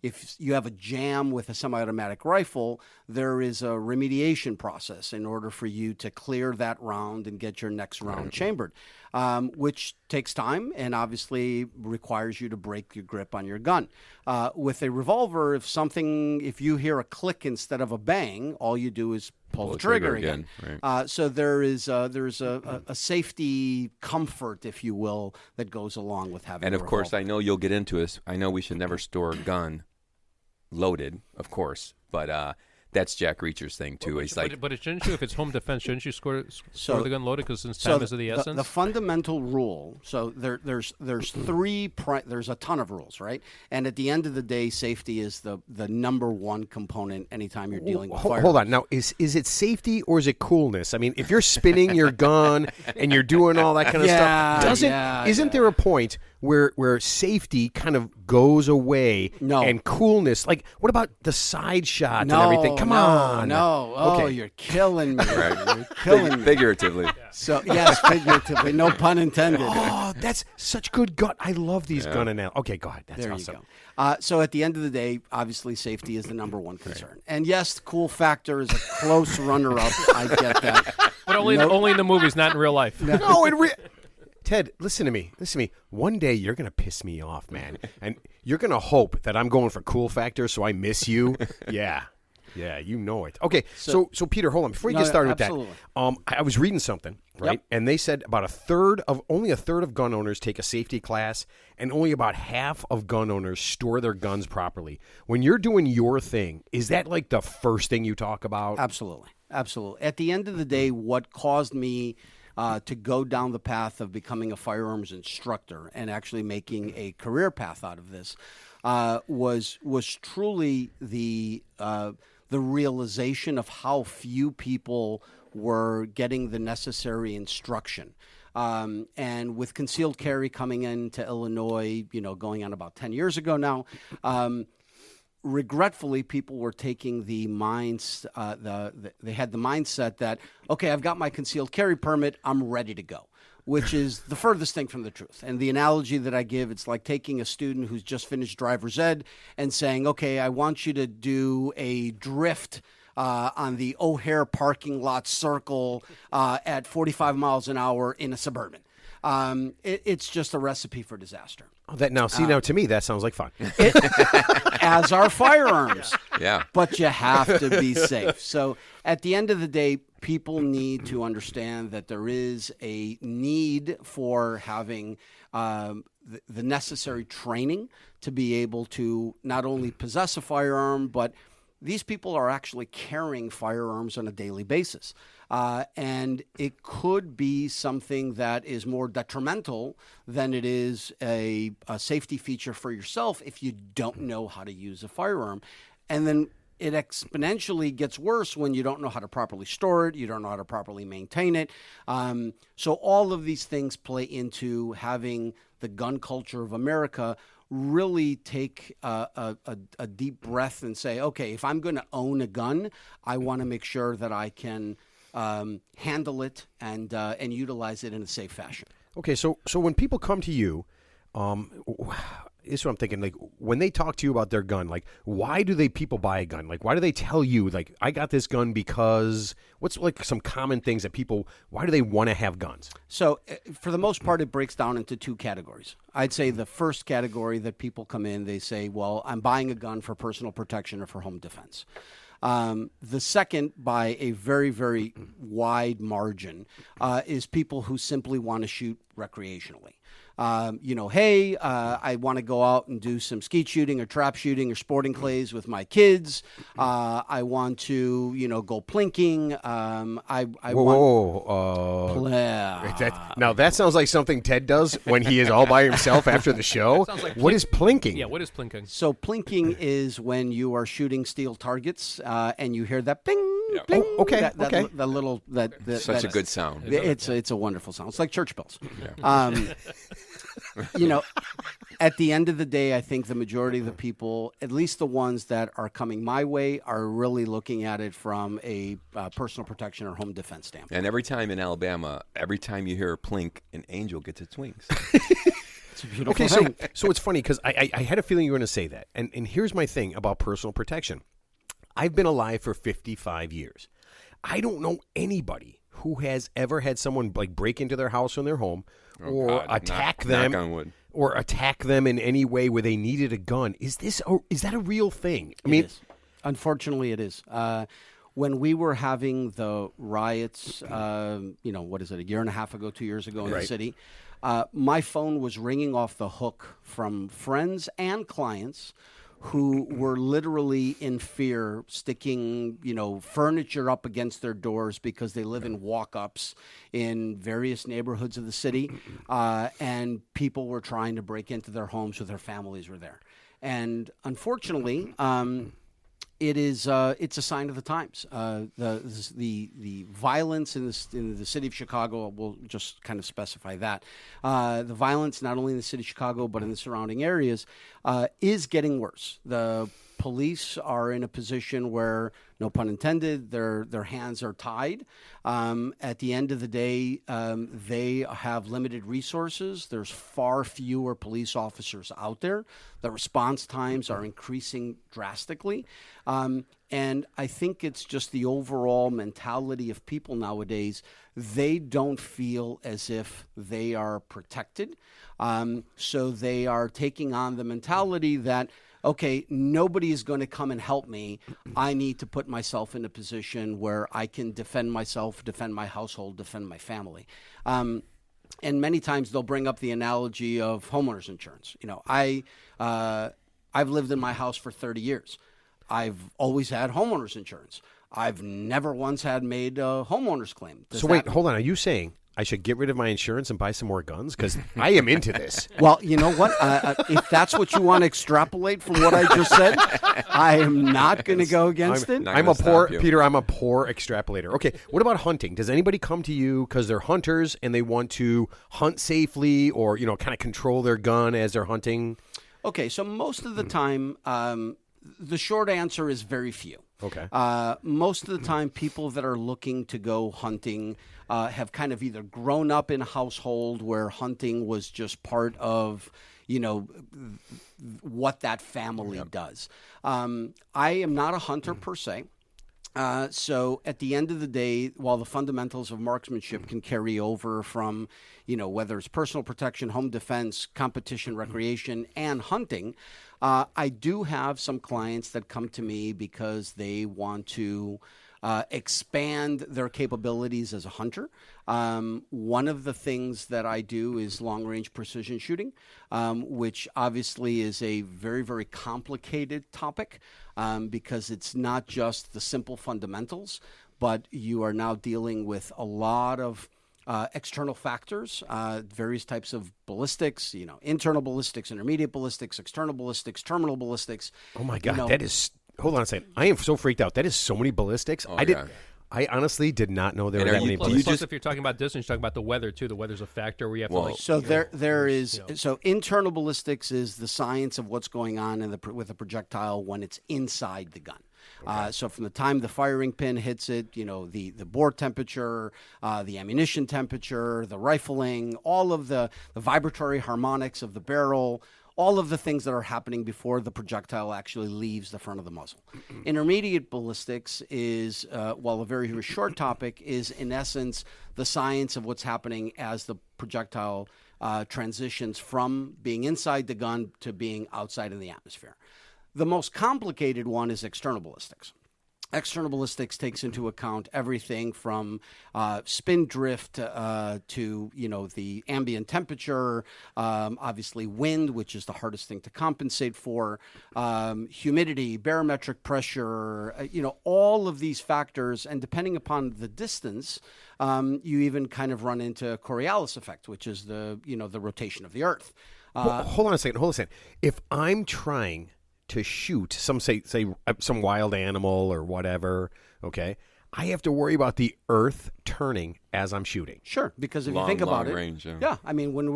if you have a jam with a semi-automatic rifle, there is a remediation process in order for you to clear that round and get your next round chambered, which takes time and obviously requires you to break your grip on your gun. With a revolver, if you hear a click instead of a bang, all you do is pull the trigger again. Right. So there's a safety comfort, if you will, that goes along with having. And of course, I know you'll get into this. I know we should never store a gun loaded, of course, but that's Jack Reacher's thing too. But shouldn't you, if it's home defense, shouldn't you store the gun loaded because since time is of the essence? The fundamental rule. So there's three. There's a ton of rules, right? And at the end of the day, safety is the number one component anytime you're dealing with firearms. Hold on. Now, is it safety or is it coolness? I mean, if you're spinning your gun and you're doing all that kind of stuff, isn't there a point where safety kind of goes away and coolness? Like, what about the side shot and everything? Come on. No. Oh, okay. You're killing me. Right. You're killing me. Figuratively. So, yes, figuratively. No pun intended. Oh, that's such good gun. I love these gun analogies. Okay, go ahead. That's awesome. You go. So at the end of the day, obviously, safety is the number one concern. Right. And yes, the cool factor is a close runner-up. I get that. But only in the movies, not in real life. No, Ted, listen to me. One day you're going to piss me off, man. And you're going to hope that I'm going for cool factor so I miss you. Yeah, you know it. Okay, so Peter, hold on. Before you get started with that, I was reading something, right? Yep. And they said only a third of gun owners take a safety class, and only about half of gun owners store their guns properly. When you're doing your thing, is that like the first thing you talk about? Absolutely. At the end of the day, what caused me to go down the path of becoming a firearms instructor and actually making a career path out of this was truly the realization of how few people were getting the necessary instruction. And with concealed carry coming into Illinois, going on about 10 years ago now, regretfully, people were taking they had the mindset that, okay, I've got my concealed carry permit, I'm ready to go, which is the furthest thing from the truth. And the analogy that I give, it's like taking a student who's just finished driver's ed and saying, okay, I want you to do a drift on the O'Hare parking lot circle at 45 miles an hour in a Suburban. It's just a recipe for disaster. Now to me, that sounds like fun. As are firearms. Yeah. But you have to be safe. So at the end of the day, people need to understand that there is a need for having the necessary training to be able to not only possess a firearm, but these people are actually carrying firearms on a daily basis. And it could be something that is more detrimental than it is a safety feature for yourself if you don't know how to use a firearm. And then it exponentially gets worse when you don't know how to properly store it, you don't know how to properly maintain it. So all of these things play into having the gun culture of America really take a deep breath and say, okay, if I'm going to own a gun, I want to make sure that I can handle it and utilize it in a safe fashion. Okay, so when people come to you, this is what I'm thinking. Like when they talk to you about their gun, like why do people buy a gun? Like why do they tell you like I got this gun because what's like some common things that people? Why do they want to have guns? So for the most part, it breaks down into two categories. I'd say the first category that people come in, they say, well, I'm buying a gun for personal protection or for home defense. The second, by a very, very wide margin, is people who simply want to shoot recreationally. Hey, I want to go out and do some skeet shooting or trap shooting or sporting clays with my kids. I want to, go plinking. Now that sounds like something Ted does when he is all by himself after the show. What is plinking? Yeah, what is plinking? So plinking is when you are shooting steel targets and you hear that bing, bing. Oh, okay, okay. The little such a good sound. It's a wonderful sound. It's like church bells. Yeah. At the end of the day, I think the majority of the people, at least the ones that are coming my way, are really looking at it from a personal protection or home defense standpoint. And every time in Alabama, every time you hear a plink, an angel gets its wings. It's a beautiful thing. So it's funny because I had a feeling you were going to say that. And here's my thing about personal protection. I've been alive for 55 years. I don't know anybody who has ever had someone like break into their house or their home attack them or attack them in any way where they needed a gun. Is that a real thing? I mean, unfortunately, it is. When we were having the riots, what is it, a year and a half ago, 2 years ago in the city, my phone was ringing off the hook from friends and clients who were literally in fear, sticking, furniture up against their doors because they live in walk-ups in various neighborhoods of the city, and people were trying to break into their homes with their families were there. And unfortunately, it's a sign of the times. The violence in the city of Chicago, we'll just kind of specify that. The violence not only in the city of Chicago but in the surrounding areas is getting worse. The police are in a position where, no pun intended, their hands are tied. At the end of the day, they have limited resources. There's far fewer police officers out there. The response times are increasing drastically. And I think it's just the overall mentality of people nowadays. They don't feel as if they are protected. So they are taking on the mentality that, okay, nobody is going to come and help me. I need to put myself in a position where I can defend myself, defend my household, defend my family. And many times they'll bring up the analogy of homeowners insurance. I've lived in my house for 30 years. I've always had homeowners insurance. I've never once had made a homeowner's claim. Wait, hold on. Are you saying I should get rid of my insurance and buy some more guns? Because I am into this. Well, you know what? If that's what you want to extrapolate from what I just said, I am not going to go against it. I'm a poor extrapolator. Okay, what about hunting? Does anybody come to you because they're hunters and they want to hunt safely or, kind of control their gun as they're hunting? Okay, so most of the time, the short answer is very few. Okay. Most of the time, people that are looking to go hunting have kind of either grown up in a household where hunting was just part of, what that family does. I am not a hunter per se. So at the end of the day, while the fundamentals of marksmanship can carry over from, whether it's personal protection, home defense, competition, recreation, and hunting, I do have some clients that come to me because they want to expand their capabilities as a hunter. One of the things that I do is long-range precision shooting, which obviously is a very, very complicated topic because it's not just the simple fundamentals, but you are now dealing with a lot of external factors, various types of ballistics, internal ballistics, intermediate ballistics, external ballistics, terminal ballistics. Oh my God, that is... Hold on a second. I am so freaked out. That is so many ballistics. I honestly did not know there were that many ballistics. Plus, if you're talking about distance, you're talking about the weather too. The weather's a factor where you have to like. So there is. So internal ballistics is the science of what's going on with a projectile when it's inside the gun. Okay. So from the time the firing pin hits it, the bore temperature, the ammunition temperature, the rifling, all of the vibratory harmonics of the barrel, all of the things that are happening before the projectile actually leaves the front of the muzzle. Intermediate ballistics is, while a very, very short topic, is in essence the science of what's happening as the projectile transitions from being inside the gun to being outside in the atmosphere. The most complicated one is external ballistics. External ballistics takes into account everything from spin drift to the ambient temperature, obviously wind, which is the hardest thing to compensate for, humidity, barometric pressure, all of these factors, and depending upon the distance, you even kind of run into Corialis Effect, which is the rotation of the Earth. Hold on a second. If I'm trying to shoot some some wild animal or whatever, okay, I have to worry about the earth turning as I'm shooting. Sure, because if you think about it, range, I mean, when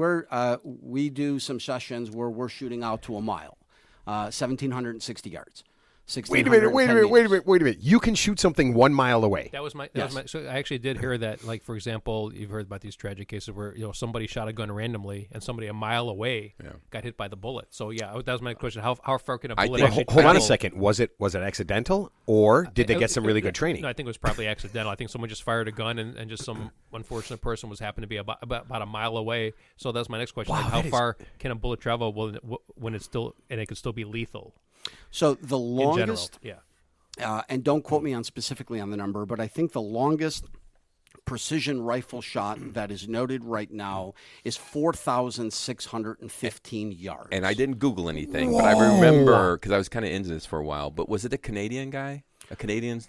we do some sessions where we're shooting out to a mile, 1,760 yards. Wait a minute. You can shoot something 1 mile away. That was my. So I actually did hear that. Like, for example, you've heard about these tragic cases where somebody shot a gun randomly and somebody a mile away got hit by the bullet. So that was my question. How far can a bullet actually hold on a second. Was it accidental, or did they get some really good training? No, I think it was probably accidental. I think someone just fired a gun and just some unfortunate person happened to be about a mile away. So that's my next question. Wow, like, how far can a bullet travel when it's still and it can still be lethal? So the longest, in general, and don't quote me specifically on the number, but I think the longest precision rifle shot that is noted right now is 4,615 yards. And I didn't Google anything, but I remember because I was kind of into this for a while. But was it a Canadian guy? A Canadian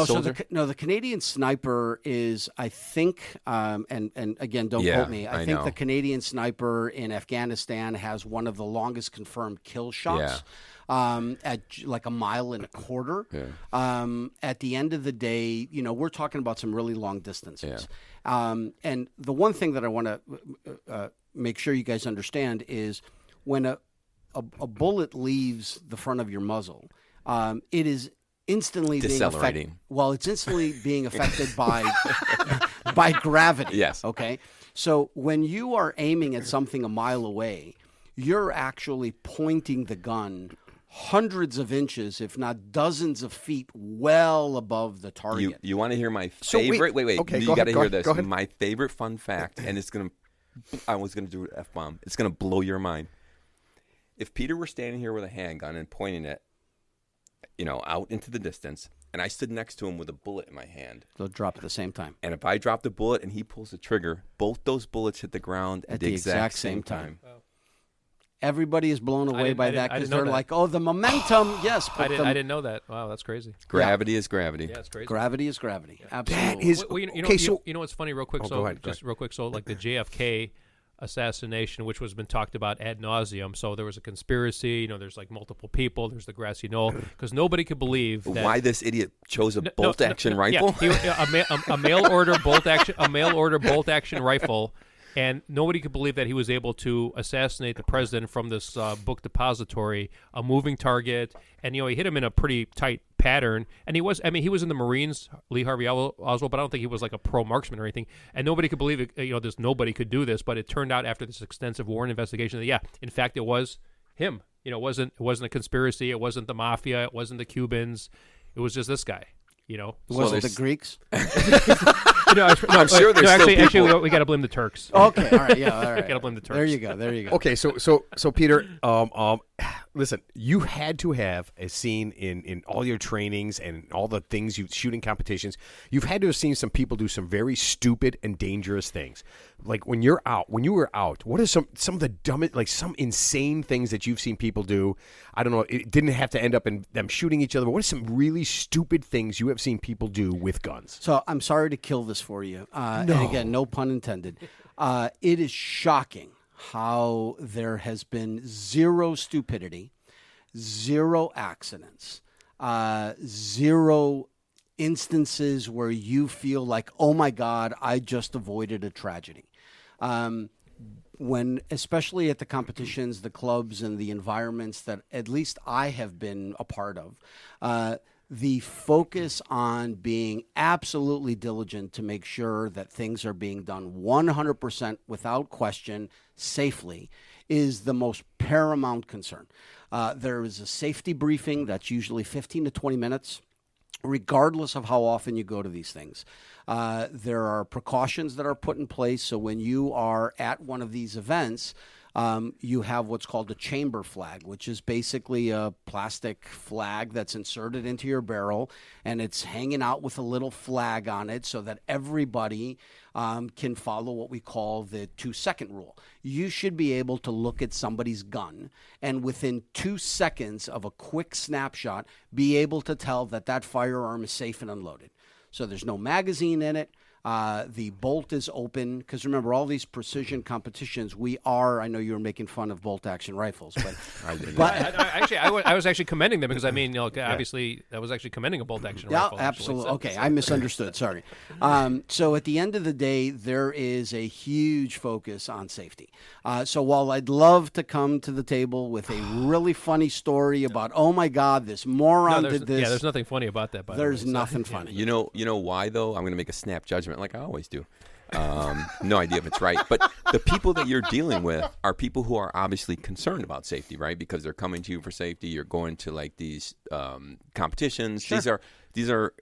soldier? The Canadian sniper is, I think, and again, don't quote me. I think the Canadian sniper in Afghanistan has one of the longest confirmed kill shots. At like 1.25 miles. At the end of the day, we're talking about some really long distances. And the one thing that I want to make sure you guys understand is when a bullet leaves the front of your muzzle, it is instantly being affected. Well, it's instantly being affected by gravity. Yes. Okay. So when you are aiming at something 1 mile away, you're actually pointing the gun hundreds of inches, if not dozens of feet, well above the target. You want to hear my favorite? Wait. Okay, you got to hear this. My favorite fun fact, and I was going to do an F-bomb. It's going to blow your mind. If Peter were standing here with a handgun and pointing it, out into the distance, and I stood next to him with a bullet in my hand. They'll drop at the same time. And if I drop the bullet and he pulls the trigger, both those bullets hit the ground at the exact same time. Wow. Everybody is blown away by that because they're like, "Oh, the momentum!" Yes, I didn't know that. Wow, that's crazy. Gravity is gravity. Yeah, it's crazy. Gravity is gravity. Yeah. Absolutely. That is okay. So what's funny, real quick. Go ahead. Real quick. So, like the JFK assassination, which was been talked about ad nauseum. So there was a conspiracy. There's like multiple people. There's the grassy knoll because nobody could believe that why this idiot chose a bolt-action rifle. A mail order bolt action rifle. And nobody could believe that he was able to assassinate the president from this book depository, a moving target. And, he hit him in a pretty tight pattern. And he was in the Marines, Lee Harvey Oswald, but I don't think he was like a pro marksman or anything. And nobody could believe it, nobody could do this. But it turned out after this extensive warrant investigation that, in fact, it was him. It wasn't a conspiracy. It wasn't the mafia. It wasn't the Cubans. It was just this guy. Was it the Greeks? I'm sure there's actually, we got to blame the Turks. Okay, all right, yeah, all right. Got to blame the Turks. There you go. Okay, so Peter, listen, you had to have a scene in all your trainings and all the things shooting competitions. You've had to have seen some people do some very stupid and dangerous things. Like when you were out, what are some of the dumbest, like some insane things that you've seen people do? I don't know. It didn't have to end up in them shooting each other, but what are some really stupid things you have seen people do with guns? So I'm sorry to kill this for you. And again, no pun intended. It is shocking how there has been zero stupidity, zero accidents, zero instances where you feel like, oh my God, I just avoided a tragedy. When, especially at the competitions, the clubs, and the environments that at least I have been a part of, the focus on being absolutely diligent to make sure that things are being done 100% without question, safely, is the most paramount concern. There is a safety briefing that's usually 15 to 20 minutes, regardless of how often you go to these things. There are precautions that are put in place, so when you are at one of these events, you have what's called a chamber flag, which is basically a plastic flag that's inserted into your barrel, and it's hanging out with a little flag on it so that everybody can follow what we call the 2-second rule. You should be able to look at somebody's gun and within 2 seconds of a quick snapshot be able to tell that that firearm is safe and unloaded. So there's no magazine in it. The bolt is open, because remember, all these precision competitions, I know you were making fun of bolt-action rifles, but I was actually commending them, because obviously I was actually commending a bolt-action rifle. Yeah, absolutely. Okay, I misunderstood. Sorry. So at the end of the day, there is a huge focus on safety. So while I'd love to come to the table with a really funny story about, oh my God, this moron did this. Yeah, there's nothing funny about that. There's nothing funny. You know why though? I'm going to make a snap judgment like I always do. No idea if it's right, but the people that you're dealing with are people who are obviously concerned about safety, right? Because they're coming to you for safety. You're going to like these competitions. Sure. These are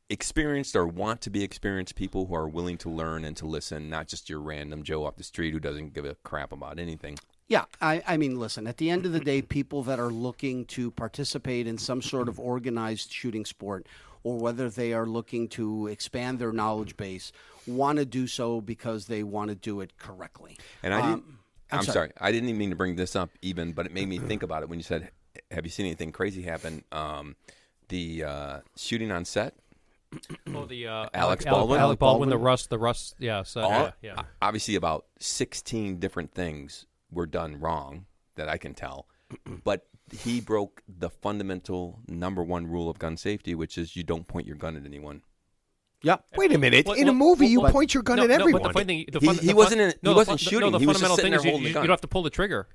experienced or want to be experienced people who are willing to learn and to listen, not just your random Joe off the street who doesn't give a crap about anything. Yeah, I mean, listen, at the end of the day, people that are looking to participate in some sort of organized shooting sport, or whether they are looking to expand their knowledge base, want to do so because they want to do it correctly. And I'm sorry, I didn't even mean to bring this up even, but it made me think about it when you said, have you seen anything crazy happen? The shooting on set. Oh, the Alec Baldwin. Alec Baldwin, the Rust. Yeah. So, yeah. Obviously, about 16 different things were done wrong that I can tell, but he broke the fundamental number one rule of gun safety, which is you don't point your gun at anyone. Yeah. Wait a minute. In a movie, you point your gun at everyone. But the funny thing, he wasn't shooting. He was just sitting there holding the gun. You don't have to pull the trigger.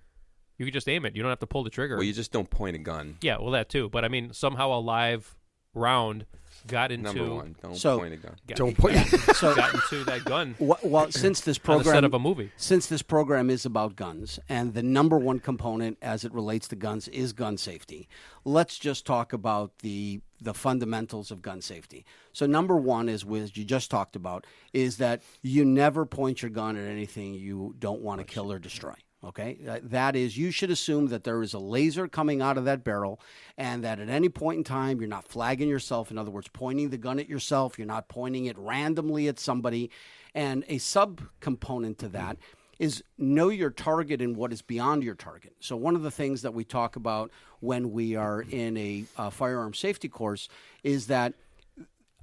You can just aim it. You don't have to pull the trigger. Well, you just don't point a gun. Yeah, well, that too. But I mean, somehow a live round got into number one. Don't point a gun. Got into that gun. Well, since this program, on the set of a movie, since this program is about guns, and the number one component as it relates to guns is gun safety, let's just talk about the fundamentals of gun safety. So number one is, which you just talked about, is that you never point your gun at anything you don't want to kill or destroy. Okay, that is, you should assume that there is a laser coming out of that barrel, and that at any point in time, you're not flagging yourself. In other words, pointing the gun at yourself. You're not pointing it randomly at somebody. And a subcomponent to that is know your target and what is beyond your target. So one of the things that we talk about when we are in a firearm safety course is that,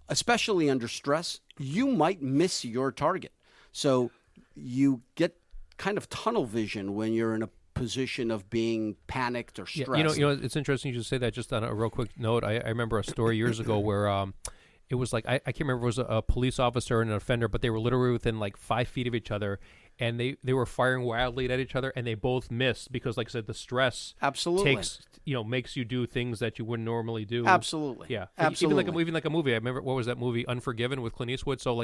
especially under stress, you might miss your target. So you get kind of tunnel vision when you're in a position of being panicked or stressed. Yeah, you know, it's interesting you just say that. Just on a real quick note, I remember a story years ago where it was like, I can't remember if it was a police officer and an offender, but they were literally within like 5 feet of each other, and they were firing wildly at each other, and they both missed because, like I said, the stress makes you do things that you wouldn't normally do. Absolutely. Yeah. Absolutely. Even like a movie. I remember, what was that movie, Unforgiven, with Clint Eastwood? So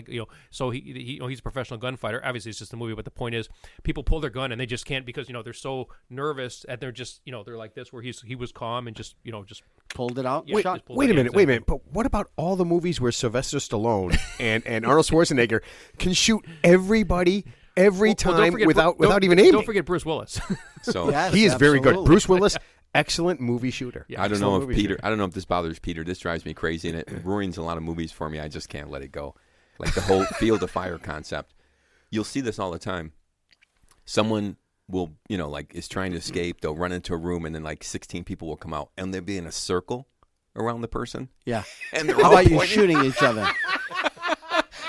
he's a professional gunfighter. Obviously, it's just a movie, but the point is, people pull their gun and they just can't because they're so nervous and they're just they're like this, where he was calm and just pulled it out. Yeah, wait a minute. But what about all the movies where Sylvester Stallone and Arnold Schwarzenegger can shoot everybody every time without even aiming? Don't forget Bruce Willis. So Yes, he is very good. absolutely. Bruce Willis, excellent movie shooter. Yeah. I don't know if movie Peter. shooter. I don't know if this bothers Peter. This drives me crazy, and it ruins a lot of movies for me. I just can't let it go. Like the whole field of fire concept. You'll see this all the time. Someone will, is trying to escape. They'll run into a room, and then 16 people will come out, and they'll be in a circle around the person. Yeah. And they're How all about you pointing. shooting each other?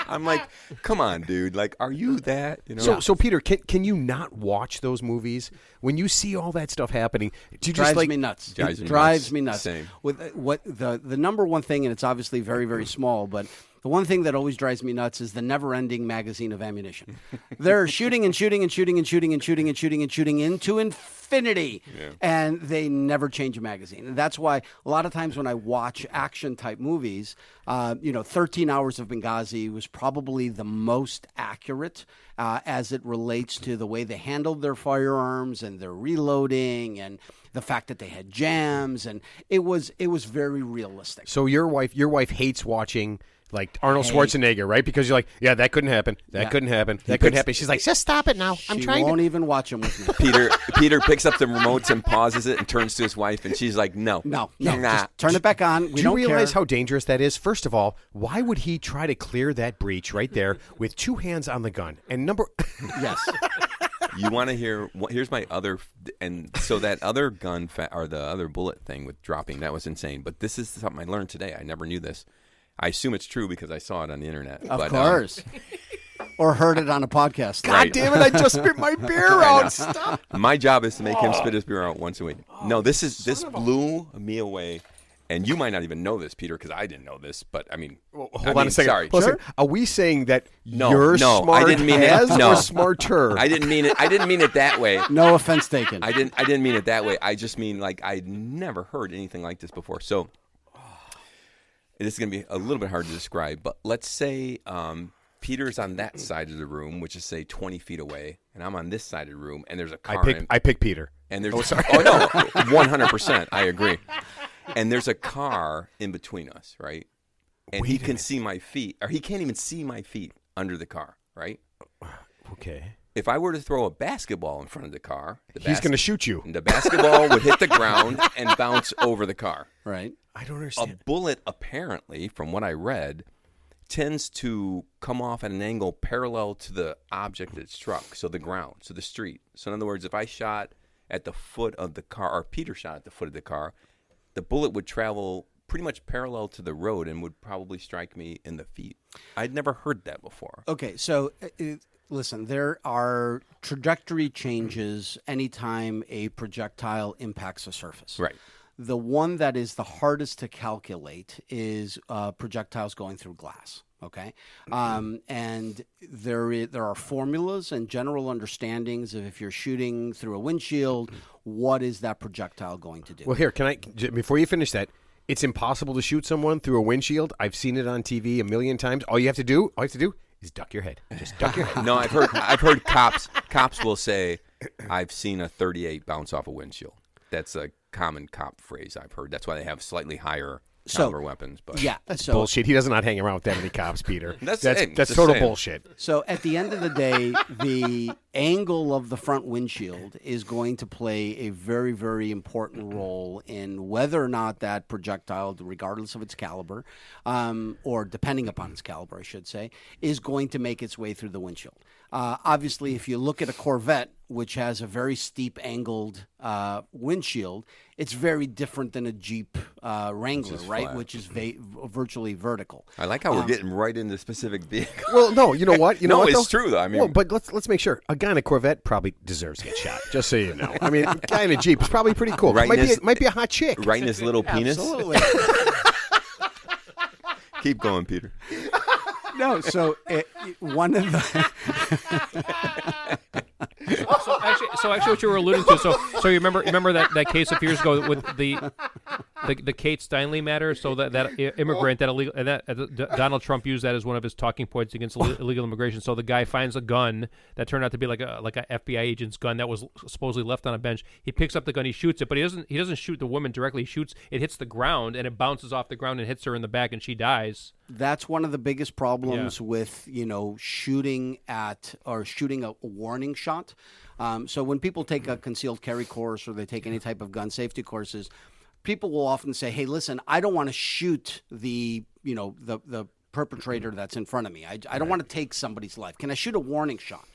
I'm like, come on, dude. Like, are you that? So Peter, can you not watch those movies when you see all that stuff happening? Do you just Drives me nuts. Drives me nuts. Same. With what the number one thing, and it's obviously very, very small, but the one thing that always drives me nuts is the never-ending magazine of ammunition. They're shooting and shooting and shooting and shooting and shooting and shooting and shooting into infinity, and they never change a magazine. And that's why a lot of times when I watch action-type movies, 13 Hours of Benghazi was probably the most accurate as it relates to the way they handled their firearms and their reloading and the fact that they had jams, and it was very realistic. So your wife hates watching Arnold Schwarzenegger, right? Because you're like, yeah, that couldn't happen. That couldn't happen. That couldn't happen. She's like, just stop it now. I'm trying. She won't even watch him with me. Peter picks up the remotes and pauses it and turns to his wife, and she's like, no. No. Nah. Just turn it back on. Do you realize how dangerous that is? First of all, why would he try to clear that breach right there with two hands on the gun? And Yes. You want to hear? Here's my other, and so that other gun or the other bullet thing with dropping, that was insane. But this is something I learned today. I never knew this. I assume it's true because I saw it on the internet. Of course. Or heard it on a podcast. God damn it! I just spit my beer out. Stop. My job is to make him spit his beer out once a week. No, this blew me away. And you might not even know this, Peter, because I didn't know this. But I mean, hold on a second. Sorry, Listen, are we saying that no, you're smart I didn't mean as it. No. or smarter? I didn't mean it. I didn't mean it that way. No offense taken. I didn't mean it that way. I just mean I'd never heard anything like this before. So this is going to be a little bit hard to describe. But let's say Peter's on that side of the room, which is say 20 feet away, and I'm on this side of the room, and there's a car. I pick Peter. And there's oh no, 100%. I agree. And there's a car in between us, right? And he can see my feet, or he can't even see my feet under the car, right? Okay. If I were to throw a basketball in front of the car, he's going to shoot you. The basketball would hit the ground and bounce over the car. Right. I don't understand. A bullet, apparently, from what I read, tends to come off at an angle parallel to the object that it struck, so the ground, so the street. So in other words, if I shot at the foot of the car, or Peter shot at the foot of the car, the bullet would travel pretty much parallel to the road and would probably strike me in the feet. I'd never heard that before. Okay, so listen, there are trajectory changes anytime a projectile impacts a surface. Right. The one that is the hardest to calculate is projectiles going through glass. Okay, and there are formulas and general understandings of if you're shooting through a windshield, what is that projectile going to do? Well, here, before you finish that, it's impossible to shoot someone through a windshield. I've seen it on TV a million times. All you have to do is duck your head. Just duck your head. No, I've heard cops will say, I've seen a .38 bounce off a windshield. That's a common cop phrase I've heard. That's why they have slightly higher caliber weapons. But yeah, that's bullshit. He does not hang around with that many cops, Peter. That's total bullshit. So at the end of the day, the angle of the front windshield is going to play a very, very important role in whether or not that projectile, regardless of its caliber, or depending upon its caliber, I should say, is going to make its way through the windshield. Obviously, if you look at a Corvette, which has a very steep angled windshield, it's very different than a Jeep Wrangler, right? Flat. Which is virtually vertical. I like how we're getting right into specific vehicles. Well, no, you know what? No, it's true, though. I mean, well, but let's make sure. A guy in a Corvette probably deserves to get shot, just so you know. I mean, a guy in a Jeep is probably pretty cool. Right, might be a hot chick. Right in his little penis? Absolutely. Keep going, Peter. No, so one of the So actually, what you were alluding to. So you remember that case a few years ago with the Kate Steinle matter. So that immigrant that illegal, and that Donald Trump used that as one of his talking points against illegal immigration. So the guy finds a gun that turned out to be like a FBI agent's gun that was supposedly left on a bench. He picks up the gun, he shoots it, but he doesn't shoot the woman directly. He shoots it, hits the ground, and it bounces off the ground and hits her in the back, and she dies. That's one of the biggest problems with shooting a warning shot. So when people take a concealed carry course or they take any type of gun safety courses, people will often say, "Hey, listen, I don't want to shoot the perpetrator that's in front of me. I don't want to take somebody's life. Can I shoot a warning shot?"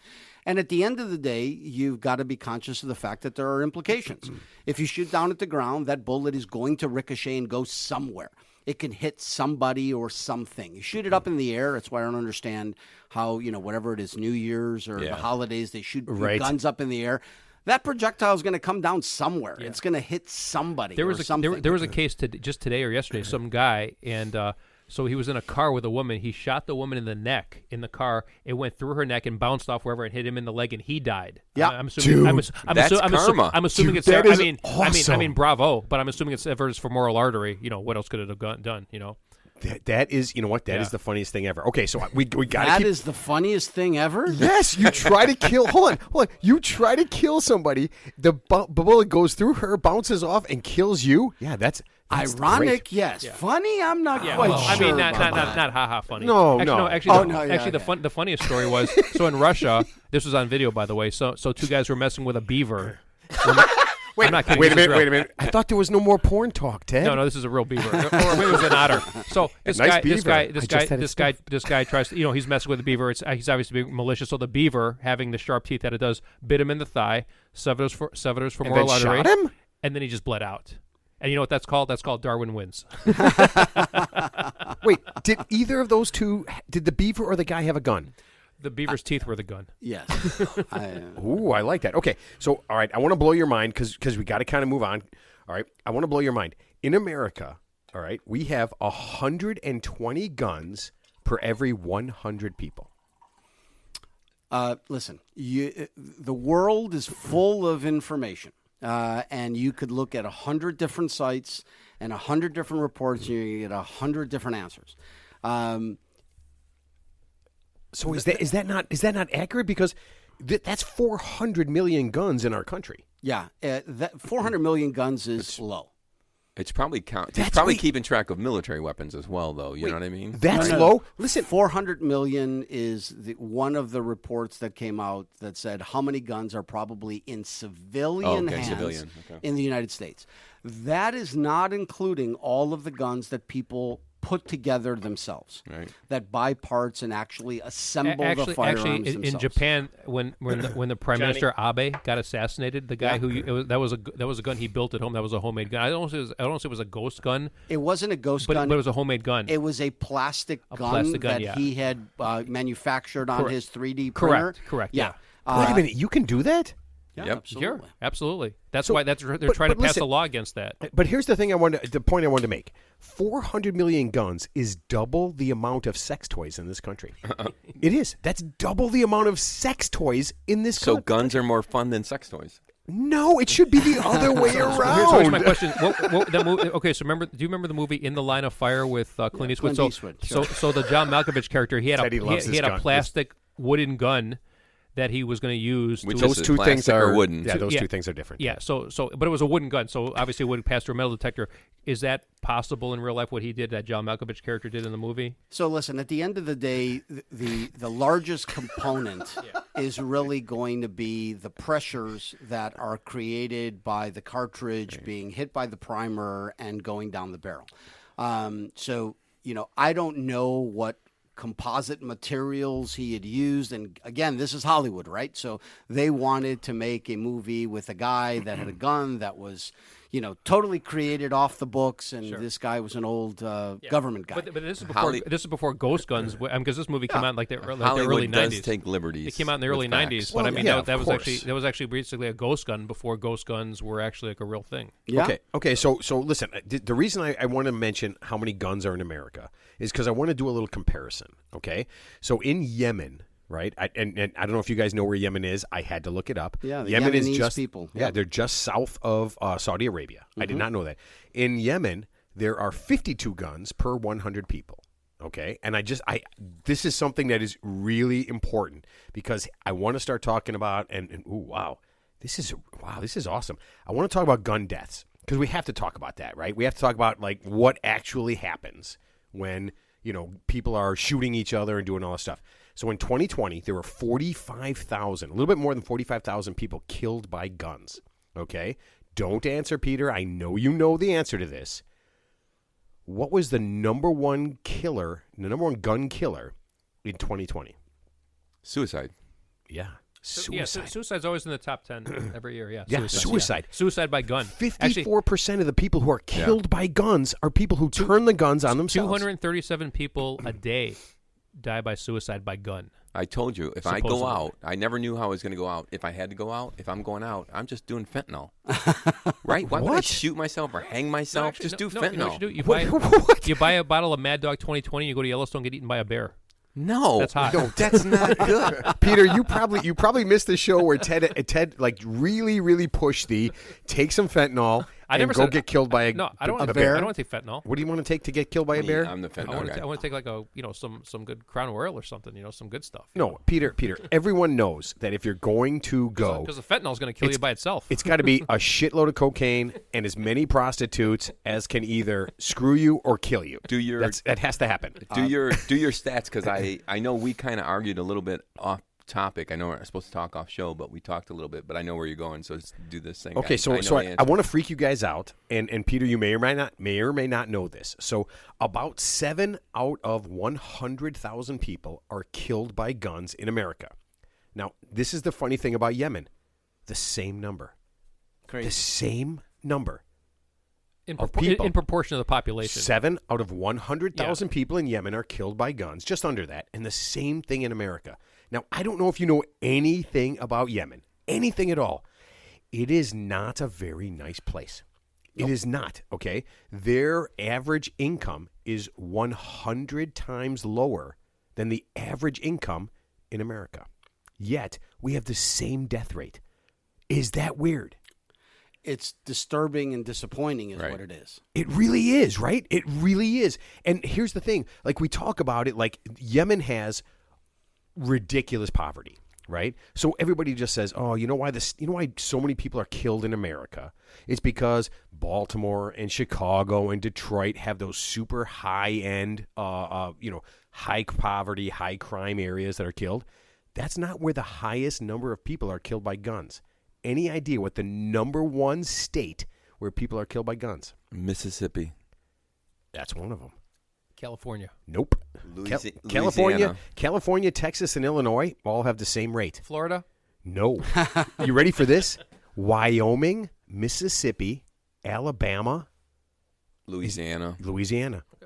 And at the end of the day, you've got to be conscious of the fact that there are implications. If you shoot down at the ground, that bullet is going to ricochet and go somewhere. It can hit somebody or something. You shoot it up in the air. That's why I don't understand how, whatever it is, New Year's or the holidays, they shoot guns up in the air. That projectile is going to come down somewhere. Yeah. It's going to hit somebody or something. There was a case just today or yesterday, some guy, and so he was in a car with a woman. He shot the woman in the neck in the car. It went through her neck and bounced off wherever and hit him in the leg, and he died. Yeah, I'm assuming. That's karma. I'm assuming Dude, it's. that is I awesome. mean, bravo. But I'm assuming it's efforts for moral artery. What else could it have done? That is, you know what? That is the funniest thing ever. Okay, so we got to That is the funniest thing ever? Yes, you try to kill. Hold on. You try to kill somebody. The bullet goes through her, bounces off, and kills you. Yeah, that's ironic. Great. Yes, funny. I'm not quite sure. I mean, not haha funny. Actually, the funniest story was so in Russia. This was on video, by the way. So two guys were messing with a beaver. I'm not kidding. Wait a minute. I thought there was no more porn talk, Ted. No, this is a real beaver. Or maybe it was an otter. So this guy tries to, he's messing with the beaver. He's obviously being malicious. So the beaver, having the sharp teeth that it does, bit him in the thigh, severed for moral artery. Shot him? And then he just bled out. And you know what that's called? That's called Darwin wins. Wait, did either of those two, did the beaver or the guy have a gun? The beaver's teeth were the gun. Yes. Ooh, I like that. Okay, so, all right, I want to blow your mind because we got to kind of move on. All right, I want to blow your mind. In America, all right, we have 120 guns per every 100 people. Listen, the world is full of information, and you could look at 100 different sites and 100 different reports, and you get 100 different answers. So is that not accurate? Because that's 400 million guns in our country. Yeah, that 400 million guns is low. It's probably keeping track of military weapons as well, though. You know what I mean? That's low. Listen, 400 million is one of the reports that came out that said how many guns are probably in civilian hands in the United States. That is not including all of the guns that people put together themselves, that buy parts and actually assemble the firearms themselves. In Japan, when the Prime Minister Abe got assassinated, the guy that was a gun he built at home. That was a homemade gun. I don't say it was a ghost gun. It wasn't a ghost gun, but it was a homemade gun. It was a plastic gun that he had manufactured on his 3D printer. Correct. Yeah. Wait a minute, you can do that? Yeah, Yep. absolutely. Sure, absolutely. That's why they're trying to pass a law against that. But here's the point I wanted to make. 400 million guns is double the amount of sex toys in this country. It is. That's double the amount of sex toys in this country. So guns are more fun than sex toys? No, it should be the other way around. Here's my question. Okay, so do you remember the movie In the Line of Fire with Clint Eastwood? Clint Eastwood, sure. So the John Malkovich character, he had a plastic wooden gun that he was going to use. Those two things are wooden. Yeah, those two things are different. Yeah, but it was a wooden gun, so obviously it wouldn't pass through a metal detector. Is that possible in real life, what he did, that John Malkovich character did in the movie? So listen, at the end of the day, the largest component is really going to be the pressures that are created by the cartridge being hit by the primer and going down the barrel. So, I don't know what composite materials he had used, and again, this is Hollywood, right? So they wanted to make a movie with a guy that had a gun that was totally created off the books, and this guy was an old government guy. But this is before Ghost Guns, because this movie came out in like the early 90s. Does take liberties. It came out in the early 90s, but I mean that was actually basically a ghost gun before ghost guns were actually like a real thing. Yeah. Okay. So listen, the reason I want to mention how many guns are in America is because I want to do a little comparison. Okay, so in Yemen. Right, and I don't know if you guys know where Yemen is. I had to look it up. Yeah, the Yemen Yemenese is just people. Yeah, they're just south of Saudi Arabia. I did not know that. In Yemen, there are 52 guns per 100 people. Okay, and this is something that is really important because I want to start talking about this is awesome. I want to talk about gun deaths because we have to talk about that, right? We have to talk about like what actually happens when people are shooting each other and doing all this stuff. So in 2020, there were 45,000, a little bit more than 45,000 people killed by guns. Okay? Don't answer, Peter. I know you know the answer to this. What was the number one gun killer in 2020? Suicide. Yeah. Suicide. Suicide's always in the top 10 every year. Yeah, suicide. Yeah. Suicide by gun. 54% of the people who are killed by guns are people who turn the guns on themselves. 237 people a day die by suicide by gun. I told you, if I go out, I never knew how I was going to go out. If I had to go out, if I'm going out, I'm just doing fentanyl. Right? Why would I shoot myself or hang myself? Do fentanyl. You know what you do? You buy a bottle of Mad Dog 2020, you go to Yellowstone, get eaten by a bear. No, that's hot. No, that's not good. Peter, you probably missed the show where Ted like really pushed the take some fentanyl and go get killed by a bear. I don't want to take fentanyl. What do you want to take to get killed by a bear? I'm the fentanyl guy. I want to take like some good Crown Royal or something. Some good stuff. No, Peter. Everyone knows that if you're going to go, because the fentanyl is going to kill you by itself. It's got to be a shitload of cocaine and as many prostitutes as can either screw you or kill you. That has to happen. Do your stats because I know we kind of argued a little bit off topic. I know we're supposed to talk off show, but we talked a little bit. But I know where you're going, so let's do this thing. Okay, so I want to freak you guys out, and Peter, you may or may not know this. So about 7 out of 100,000 people are killed by guns in America. Now, this is the funny thing about Yemen: the same number, Crazy. The same number. In proportion to the population. 7 out of 100,000 people in Yemen are killed by guns, just under that, and the same thing in America. Now, I don't know if you know anything about Yemen, anything at all. It is not a very nice place. Nope. It is not, okay? Their average income is 100 times lower than the average income in America. Yet, we have the same death rate. Is that weird? It's disturbing and disappointing is what it is. It really is, right? It really is. And here's the thing. Like, we talk about it like Yemen has ridiculous poverty, right? So everybody just says, "Oh, you know why so many people are killed in America? It's because Baltimore and Chicago and Detroit have those super high-end, high poverty, high crime areas that are killed." That's not where the highest number of people are killed by guns. Any idea what the number one state where people are killed by guns? Mississippi. That's one of them. California. Nope. Louisiana. California, Texas, and Illinois all have the same rate. Florida? No. You ready for this? Wyoming, Mississippi, Alabama, Louisiana.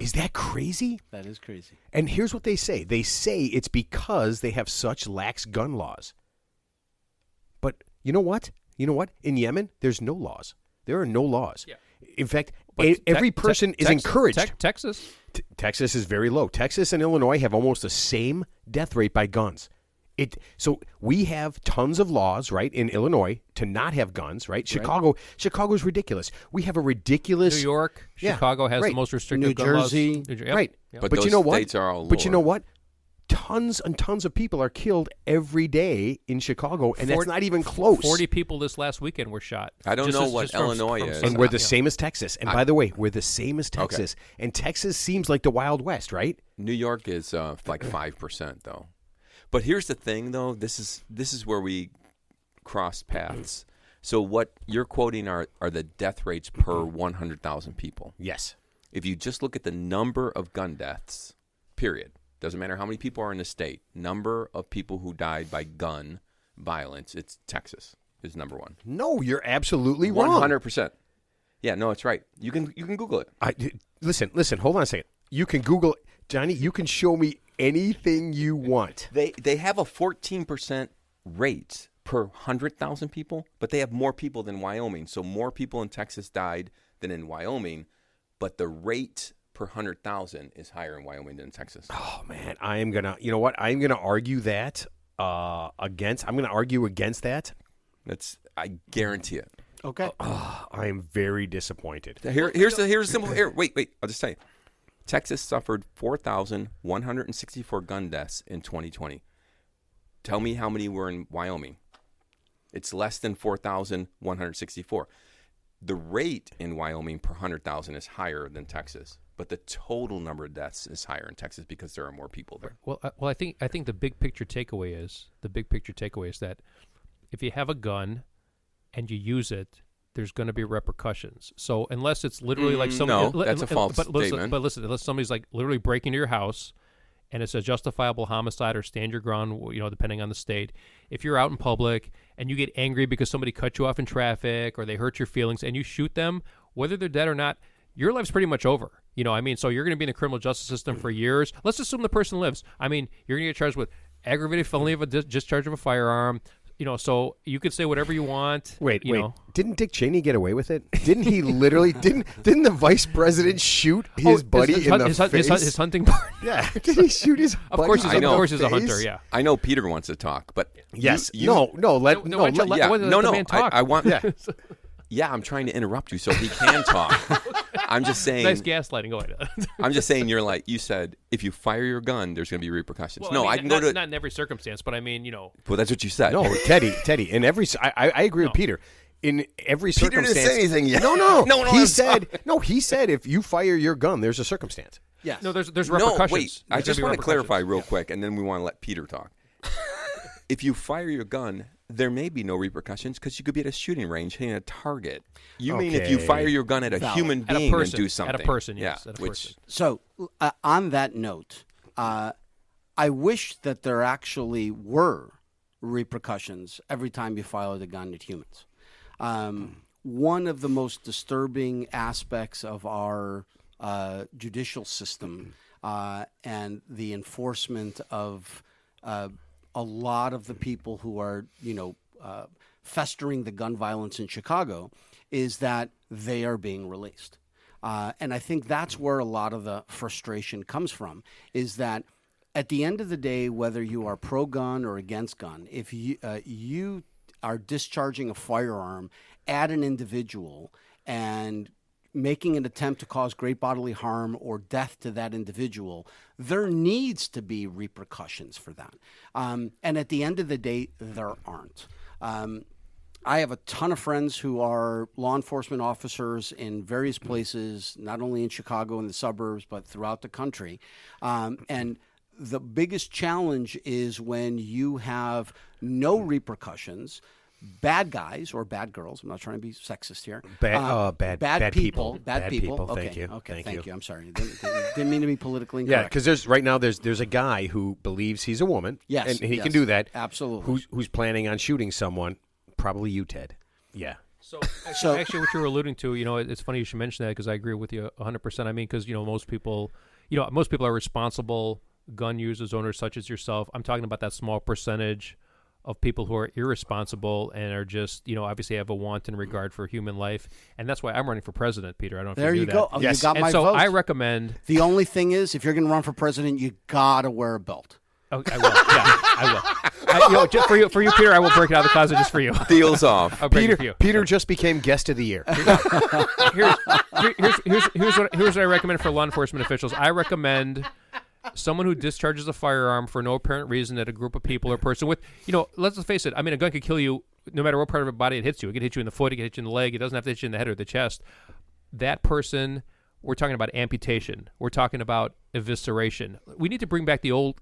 Is that crazy? That is crazy. And here's what they say. They say it's because they have such lax gun laws. But you know what? In Yemen, there's no laws. There are no laws. Yeah. In fact, every person is encouraged. Texas? Texas is very low. Texas and Illinois have almost the same death rate by guns. So we have tons of laws, right, in Illinois to not have guns, right? Chicago's ridiculous. We have a ridiculous... New York, Chicago has the most restrictive gun laws. New Jersey, right. Yep. But you know what? States are all lower. But you know what? Tons and tons of people are killed every day in Chicago, and that's not even close. 40 people this last weekend were shot. I don't know what Illinois is. And we're the same as Texas. And by the way, we're the same as Texas. Okay. And Texas seems like the Wild West, right? New York is like 5%, though. But here's the thing, though. This is where we cross paths. So what you're quoting are the death rates per 100,000 people. Yes. If you just look at the number of gun deaths, period. Doesn't matter how many people are in the state. Number of people who died by gun violence, it's Texas is number one. No, you're absolutely wrong. 100%. Yeah, no, it's right. You can Google it. Listen. Hold on a second. You can Google, Johnny. You can show me anything you want. They have a 14% rate per 100,000 people, but they have more people than Wyoming. So more people in Texas died than in Wyoming, but the rate per 100,000 is higher in Wyoming than in Texas. Oh man, I am gonna. You know what? I'm gonna argue that against. I'm gonna argue against that. I guarantee it. Okay. I am very disappointed. Here's a simple. Wait. I'll just tell you. Texas suffered 4,164 gun deaths in 2020. Tell me how many were in Wyoming. It's less than 4,164. The rate in Wyoming per 100,000 is higher than Texas, but the total number of deaths is higher in Texas because there are more people there. Well, I think the big picture takeaway is that if you have a gun and you use it, there's going to be repercussions. So unless it's literally like somebody, that's a false statement. But listen, unless somebody's like literally breaking into your house, and it's a justifiable homicide or stand your ground, depending on the state. If you're out in public and you get angry because somebody cut you off in traffic or they hurt your feelings and you shoot them, whether they're dead or not, your life's pretty much over. So you're going to be in the criminal justice system for years. Let's assume the person lives. You're going to get charged with aggravated felony of a discharge of a firearm. So you could say whatever you want. Wait. Didn't Dick Cheney get away with it? Didn't he literally? Didn't the vice president shoot his buddy in the face? His hunting party. Yeah. Did he shoot his buddy? Of course, he's a hunter. Yeah. I know Peter wants to talk, but yes. Let the man talk. I want. Yeah. Yeah, I'm trying to interrupt you so he can talk. I'm just saying. Nice gaslighting. Go ahead. I'm just saying you said, if you fire your gun, there's going to be repercussions. Well, I can go to. Not in every circumstance, but Well, that's what you said. No, Teddy. In every, I agree with Peter. In every circumstance. Peter didn't say anything yet. No. He said if you fire your gun, there's a circumstance. Yes. No, there's repercussions. No, wait. I just want to clarify real quick, and then we want to let Peter talk. If you fire your gun, there may be no repercussions because you could be at a shooting range hitting a target. You mean if you fire your gun at a human being and do something? At a person, yes. At a person. So on that note, I wish that there actually were repercussions every time you fire the gun at humans. One of the most disturbing aspects of our judicial system and the enforcement of a lot of the people who are, festering the gun violence in Chicago is that they are being released. And I think that's where a lot of the frustration comes from, is that at the end of the day, whether you are pro-gun or against gun, if you are discharging a firearm at an individual and making an attempt to cause great bodily harm or death to that individual, there needs to be repercussions for that. And at the end of the day, there aren't. I have a ton of friends who are law enforcement officers in various places, not only in Chicago and the suburbs, but throughout the country. And the biggest challenge is when you have no repercussions. Bad guys or bad girls. I'm not trying to be sexist here. Bad people. Bad people. Okay. Thank you. Okay. Thank you. I'm sorry. Didn't mean to be politically incorrect. Yeah, because there's a guy who believes he's a woman. Yes, and he can do that. Absolutely. Who's planning on shooting someone? Probably you, Ted. Yeah. So actually, what you're alluding to, it's funny you should mention that because I agree with you 100%. Because most people are responsible gun users, owners such as yourself. I'm talking about that small percentage of people who are irresponsible and are just, obviously have a wanton regard for human life. And that's why I'm running for president, Peter. I don't know if you knew go. that. Yes. You got my vote. So I recommend... The only thing is, if you're going to run for president, you got to wear a belt. Oh, I will. Yeah, I will. Just for you, Peter, I will break it out of the closet just for you. Deals off. I'll break it for you. Peter just became guest of the year. Here's what I recommend for law enforcement officials. I recommend... someone who discharges a firearm for no apparent reason at a group of people or person with, let's face it. A gun could kill you no matter what part of the body it hits you. It could hit you in the foot. It could hit you in the leg. It doesn't have to hit you in the head or the chest. That person, we're talking about amputation. We're talking about evisceration. We need to bring back the old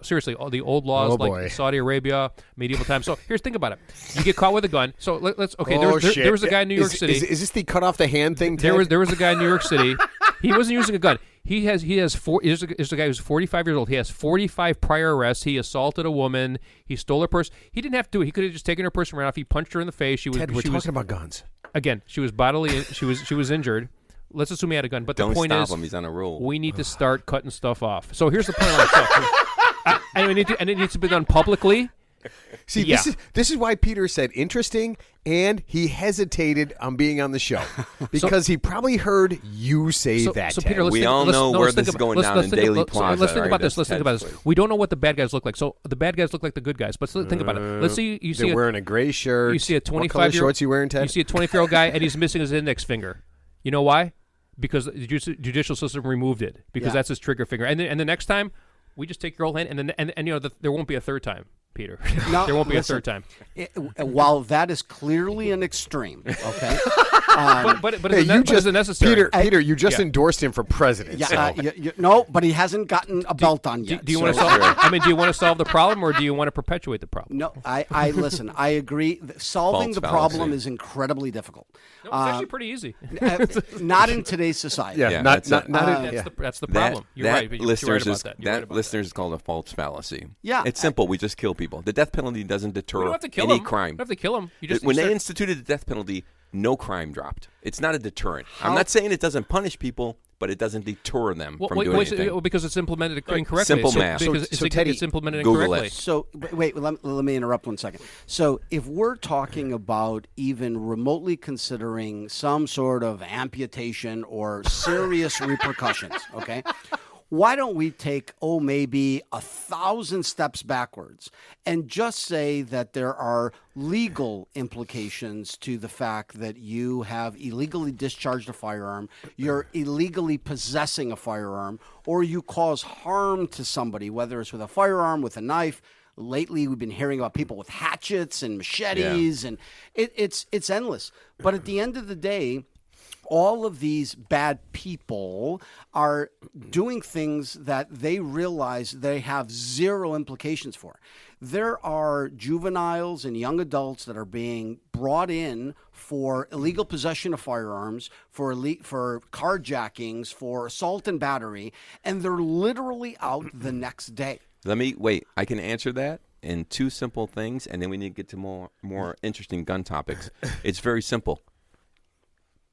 seriously, the old laws like Saudi Arabia, medieval times. So think about it. You get caught with a gun. So let's there was a guy in New York City. Is this the cut off the hand thing? Ted? There was a guy in New York City. He wasn't using a gun. There's a guy who's 45 years old. He has 45 prior arrests. He assaulted a woman. He stole her purse. He didn't have to do it. He could have just taken her purse and ran off. He punched her in the face. Ted, we're talking about guns. again, she was bodily, she was injured. Let's assume he had a gun. But the point Don't is, stop him. He's on a roll. we need to start cutting stuff off. So here's the point on stuff. And it needs to be done publicly. See, this is why Peter said interesting, and he hesitated on being on the show because he probably heard you say that. So Ted. Peter, we all know where this is going down in Daily Plaza. Let's think about right? this. Let's think about this. We don't know what the bad guys look like. So the bad guys look like the good guys. But think about it. Let's see. You see they're wearing a gray shirt. You see a 25-year-old shorts you wearing, Ted? You see a 24-year-old guy, and he's missing his index finger. You know why? Because the judicial system removed it. Because that's his trigger finger. And the next time, we just take your whole hand, and there won't be a third time. Peter. No, there won't be a third time. While that is clearly an extreme, okay? But is it necessary? Peter, you just endorsed him for president. Yeah, no, but he hasn't gotten a belt on yet. Do you want to solve? Do you want to solve the problem, or do you want to perpetuate the problem? No, I listen. I agree. Solving the problem is incredibly difficult. No, it's actually pretty easy. Not in today's society. That's the problem. You're right. You're right about that. That listeners is called a false fallacy. Yeah, it's simple. We just kill people. The death penalty doesn't deter any crime. You don't have to kill them. When they instituted the death penalty, no crime dropped. It's not a deterrent. I'm not saying it doesn't punish people, but it doesn't deter them from doing anything. Because it's implemented incorrectly. Simple math. Because Teddy, it's implemented Google incorrectly. it. So wait, let me interrupt 1 second. So if we're talking about even remotely considering some sort of amputation or serious repercussions, okay? Why don't we take, maybe 1,000 steps backwards and just say that there are legal implications to the fact that you have illegally discharged a firearm, you're illegally possessing a firearm, or you cause harm to somebody, whether it's with a firearm, with a knife. Lately, we've been hearing about people with hatchets and machetes, and it's endless. But at the end of the day, all of these bad people are doing things that they realize they have zero implications for. There are juveniles and young adults that are being brought in for illegal possession of firearms, for carjackings, for assault and battery, and they're literally out the next day. I can answer that in two simple things, and then we need to get to more interesting gun topics. It's very simple.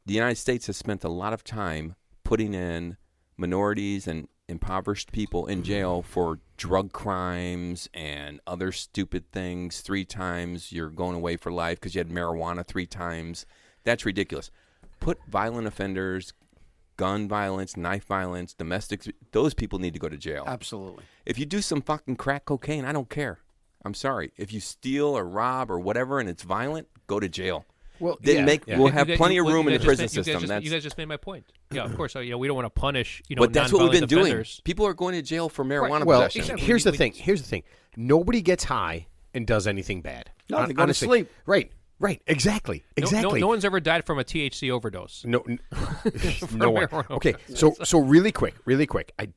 The United States has spent a lot of time putting in minorities and impoverished people in jail for drug crimes and other stupid things. 3 times you're going away for life because you had marijuana 3 times. That's ridiculous. Put violent offenders, gun violence, knife violence, domestics, those people need to go to jail. Absolutely. If you do some fucking crack cocaine, I don't care. I'm sorry. If you steal or rob or whatever and it's violent, go to jail. Well, we'll have plenty of room in the prison system. You guys just made my point. Yeah, of course. We don't want to punish. But that's what we've been offenders. doing. People are going to jail for marijuana possession. possession. Here's the thing. Nobody gets high and does anything bad. No, they go to sleep. Right. Exactly. No one's ever died from a THC overdose. No one. Okay, so really quick.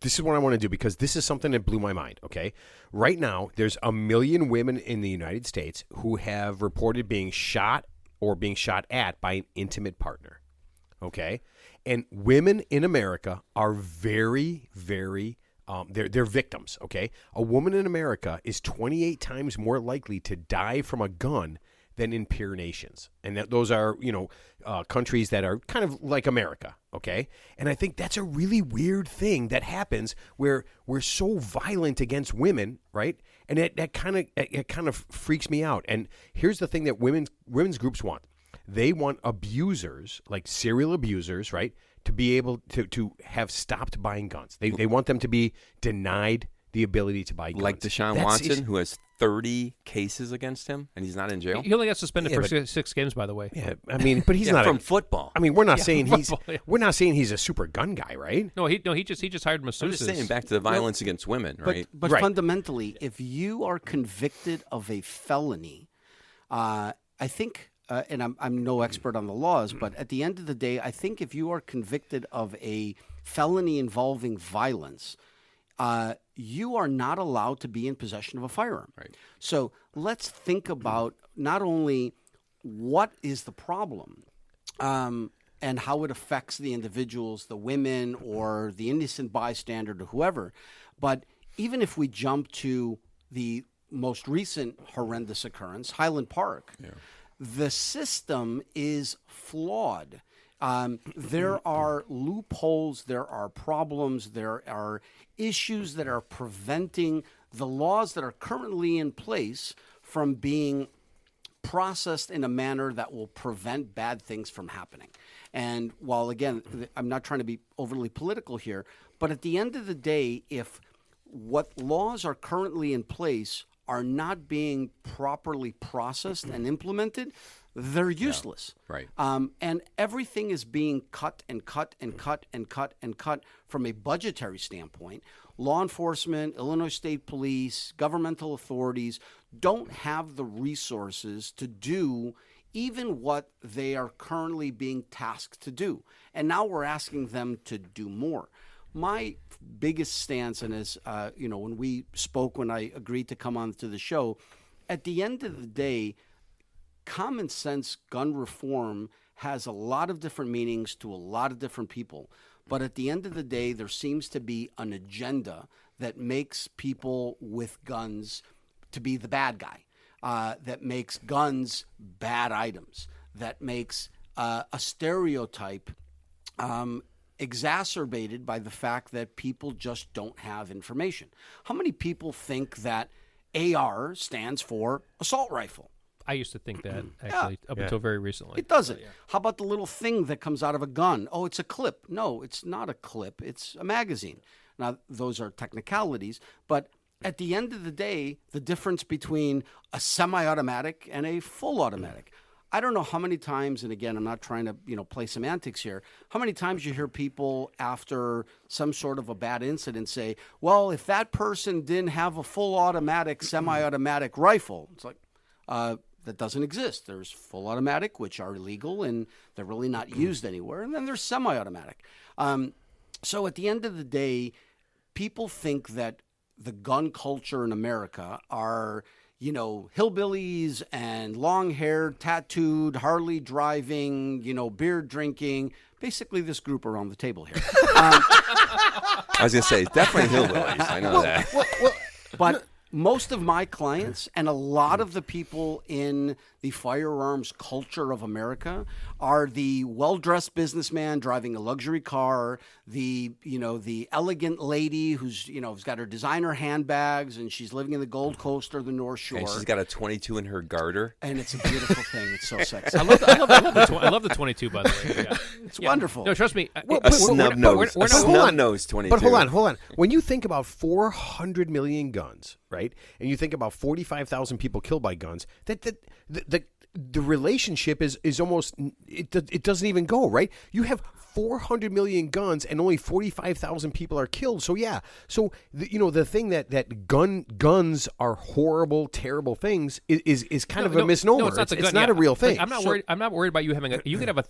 This is what I want to do because this is something that blew my mind. Okay, right now there's 1 million women in the United States who have reported being shot or being shot at by an intimate partner. Okay, and women in America are very, very. They're victims. Okay, a woman in America is 28 times more likely to die from a gun than in peer nations. And those are, countries that are kind of like America, okay? And I think that's a really weird thing that happens where we're so violent against women, right? And that kind of freaks me out. And here's the thing that women's groups want. They want abusers, like serial abusers, right, to be able to have stopped buying guns. They want them to be denied the ability to buy guns. Like Deshaun Watson, who has 30 cases against him, and he's not in jail. He only got suspended for 6 games, by the way. Yeah, I mean, but he's not from football. I mean, we're not saying he's a super gun guy, right? No, he just hired masseuses. I'm just saying, back to the violence against women, right? But fundamentally, if you are convicted of a felony, I think, and I'm no expert on the laws, but at the end of the day, I think if you are convicted of a felony involving violence, you are not allowed to be in possession of a firearm. Right. So let's think about not only what is the problem and how it affects the individuals, the women, or the innocent bystander, or whoever, but even if we jump to the most recent horrendous occurrence, Highland Park, the system is flawed. There are loopholes, there are problems, there are issues that are preventing the laws that are currently in place from being processed in a manner that will prevent bad things from happening. And while, again, I'm not trying to be overly political here, but at the end of the day, if what laws are currently in place are not being properly processed and implemented, they're useless. Yeah, right. And everything is being cut and cut and cut and cut and cut from a budgetary standpoint. Law enforcement, Illinois State Police, governmental authorities don't have the resources to do even what they are currently being tasked to do. And now we're asking them to do more. My biggest stance, and as when we spoke, when I agreed to come on to the show, at the end of the day, common sense gun reform has a lot of different meanings to a lot of different people. But at the end of the day, there seems to be an agenda that makes people with guns to be the bad guy, that makes guns bad items, that makes a stereotype exacerbated by the fact that people just don't have information. How many people think that AR stands for assault rifle? I used to think that, actually, up until very recently. It doesn't. How about the little thing that comes out of a gun? Oh, it's a clip. No, it's not a clip. It's a magazine. Now, those are technicalities, but at the end of the day, the difference between a semi-automatic and a full automatic. I don't know how many times, and again, I'm not trying to, play semantics here, how many times you hear people after some sort of a bad incident say, well, if that person didn't have a full automatic, semi-automatic rifle, it's like, that doesn't exist. There's full automatic, which are illegal, and they're really not used anywhere. And then there's semi-automatic. So at the end of the day, people think that the gun culture in America are, hillbillies and long-haired, tattooed, Harley driving, beer drinking, basically this group around the table here. I was going to say, definitely hillbillies. I know that. But most of my clients and a lot of the people in the firearms culture of America are the well-dressed businessman driving a luxury car, the elegant lady who's got her designer handbags and she's living in the Gold Coast or the North Shore. And she's got a 22 in her garter. And it's a beautiful thing. It's so sexy. I love the 22, by the way. Yeah. It's wonderful. No, trust me. A snub-nosed 22. But hold on. When you think about 400 million guns, right, and you think about 45,000 people killed by guns, the relationship is almost it doesn't even go, right? You have 400 million guns and only 45,000 people are killed. So yeah, the thing that guns are horrible, terrible things is kind of a misnomer. No, it's not a real thing. I'm not worried. I'm not worried about you having you could have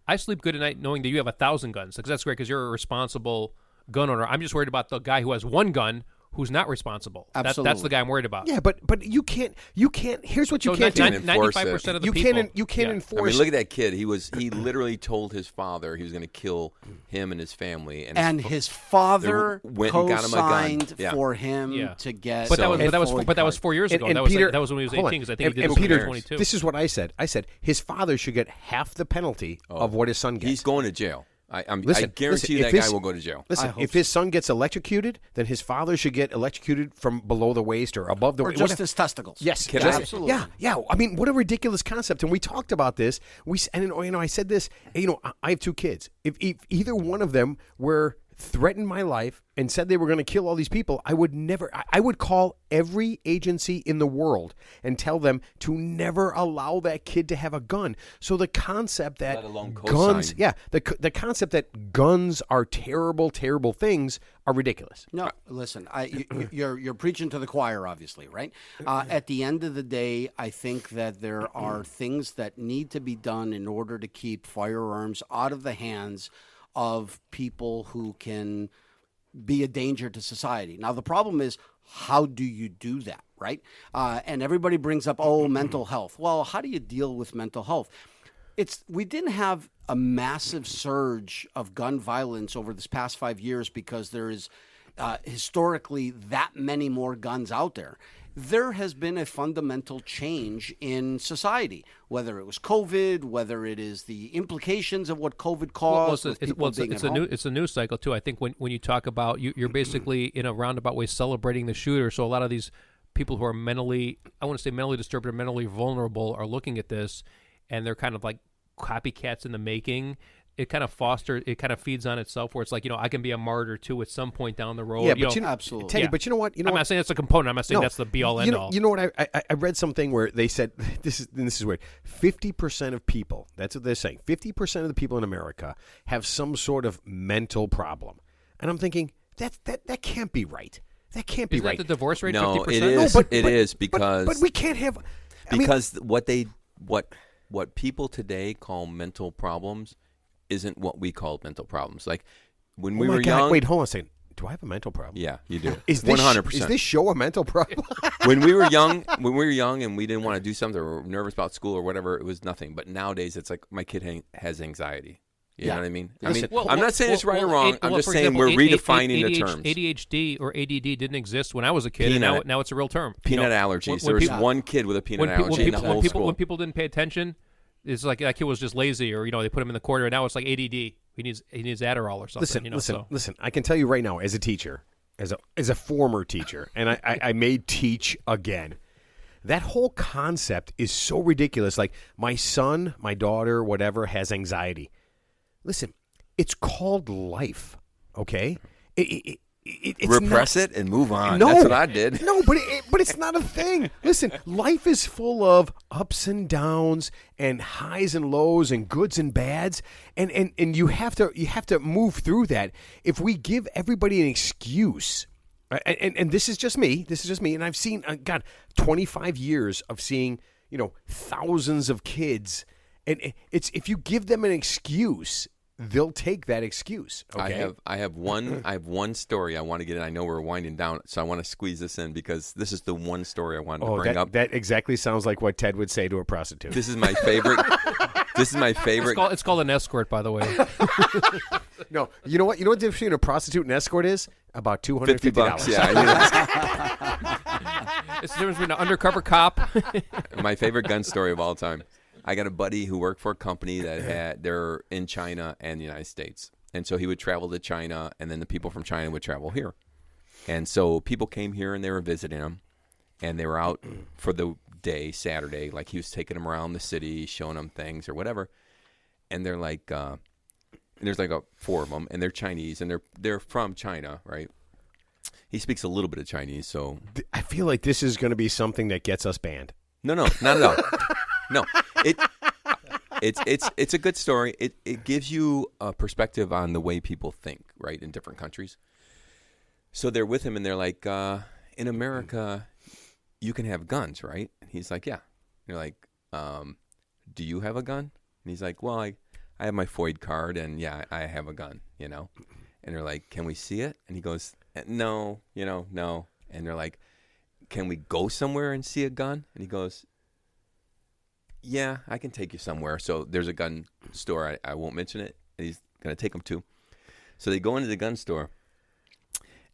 I sleep good at night knowing that you have 1,000 guns because that's great because you're a responsible gun owner. I'm just worried about the guy who has one gun who's not responsible. Absolutely. That's the guy I'm worried about. Yeah, but you can't. Here's what you can't do. 95% of the people. You can't enforce. I mean, look at that kid. He literally told his father he was going to kill him and his family, and his father co-signed for him to get. But that was 4 years ago. That was when he was 18. Because I think he did Peter, 22. This is what I said. I said his father should get half the penalty of what his son gets. He's going to jail. I guarantee that guy will go to jail. Listen, if his son gets electrocuted, then his father should get electrocuted from below the waist or above the waist. Or just his testicles. Yes. Absolutely. Yeah. I mean, what a ridiculous concept. And we talked about this. I said this, I have two kids. If either one of them were threatened my life and said they were going to kill all these people, I would call every agency in the world and tell them to never allow that kid to have a gun. So the concept that guns, the concept that guns are terrible, terrible things are ridiculous. No, listen, you're preaching to the choir, obviously, right? At the end of the day, I think that there are things that need to be done in order to keep firearms out of the hands of people who can be a danger to society. Now, the problem is, how do you do that, right? And everybody brings up, mental health. Well, how do you deal with mental health? We didn't have a massive surge of gun violence over this past 5 years because there is historically that many more guns out there. there has been a fundamental change in society, whether it was COVID, whether it is the implications of what COVID caused. It's a news cycle too. I think when you talk about you're basically in a roundabout way celebrating the shooter. So a lot of these people who are mentally disturbed or mentally vulnerable are looking at this, and they're kind of like copycats in the making. It kind of feeds on itself, where it's like, I can be a martyr too at some point down the road. Yeah, but absolutely. Teddy, but you know what? I'm not saying it's a component. I'm not saying that's the be all end all. You know what? I read something where they said this is weird. 50% of people. That's what they're saying. 50% of the people in America have some sort of mental problem, and I'm thinking that can't be right. That can't be right. Is that the divorce rate? No, 50%? it is. It is because but we can't have what people today call mental problems isn't what we call mental problems. Like when we were young. Wait, hold on a second. Do I have a mental problem? Yeah, you do. 100%. Is this show a mental problem? when we were young and we didn't want to do something or were nervous about school or whatever, it was nothing. But nowadays, it's like my kid has anxiety. You know what I mean? I'm not saying it's right or wrong. I'm just saying we're redefining the terms. ADHD or ADD didn't exist when I was a kid, and now it's a real term. Peanut allergies. There was one kid with a peanut allergy in the whole school. When people didn't pay attention, it's like that kid was just lazy, or they put him in the corner, and now it's like ADD. He needs Adderall or something. Listen. I can tell you right now, as a teacher, as a former teacher, and I may teach again. That whole concept is so ridiculous. Like my son, my daughter, whatever, has anxiety. Listen, it's called life. Okay, it's repress it and move on. No, that's what I did. No, but it's not a thing. Listen, life is full of ups and downs and highs and lows and goods and bads, and you have to move through that. If we give everybody an excuse, and this is just me, and I've seen 25 years of seeing thousands of kids, and it's if you give them an excuse, they'll take that excuse. Okay? I have one story I want to get in. I know we're winding down, so I want to squeeze this in because this is the one story I wanted to bring up. That exactly sounds like what Ted would say to a prostitute. This is my favorite. It's called an escort, by the way. No, you know what? You know what the difference between a prostitute and escort is? About $250. Yeah, It's the difference between an undercover cop. My favorite gun story of all time. I got a buddy who worked for a company they're in China and the United States. And so he would travel to China, and then the people from China would travel here. And so people came here, and they were visiting him, and they were out for the day, Saturday. Like he was taking them around the city, showing them things or whatever. And they're like, there's like 4 of them, and they're Chinese, and they're from China, right? He speaks a little bit of Chinese, so. I feel like this is going to be something that gets us banned. No, not at all. No, it's a good story. It gives you a perspective on the way people think, right, in different countries. So they're with him, and they're like, in America, you can have guns, right? And he's like, yeah. And they're like, do you have a gun? And he's like, well, I have my FOID card, and yeah, I have a gun, And they're like, can we see it? And he goes, no, no. And they're like, can we go somewhere and see a gun? And he goes, yeah, I can take you somewhere. So there's a gun store. I won't mention it. And he's going to take them to. So they go into the gun store,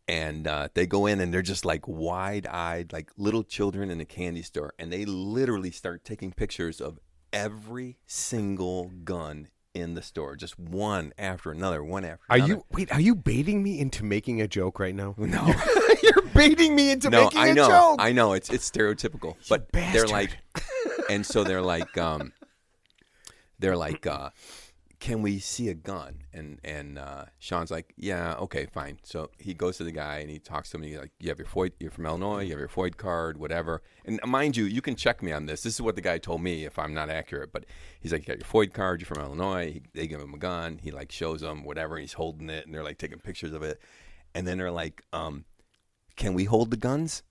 and they go in, and they're just like wide-eyed, like little children in a candy store. And they literally start taking pictures of every single gun in the store, just one after another, another. Are you baiting me into making a joke right now? No. You're baiting me into making a joke. I know. It's stereotypical. But they're like, and so they're like, can we see a gun? And Sean's like, yeah, okay, fine. So he goes to the guy and he talks to him. And he's like, you have your FOID, you're from Illinois, you have your FOID card, whatever. And mind you, you can check me on this. This is what the guy told me if I'm not accurate. But he's like, you got your FOID card, you're from Illinois. They give him a gun. He like shows them whatever. He's holding it, and they're like taking pictures of it. And then they're like, can we hold the guns?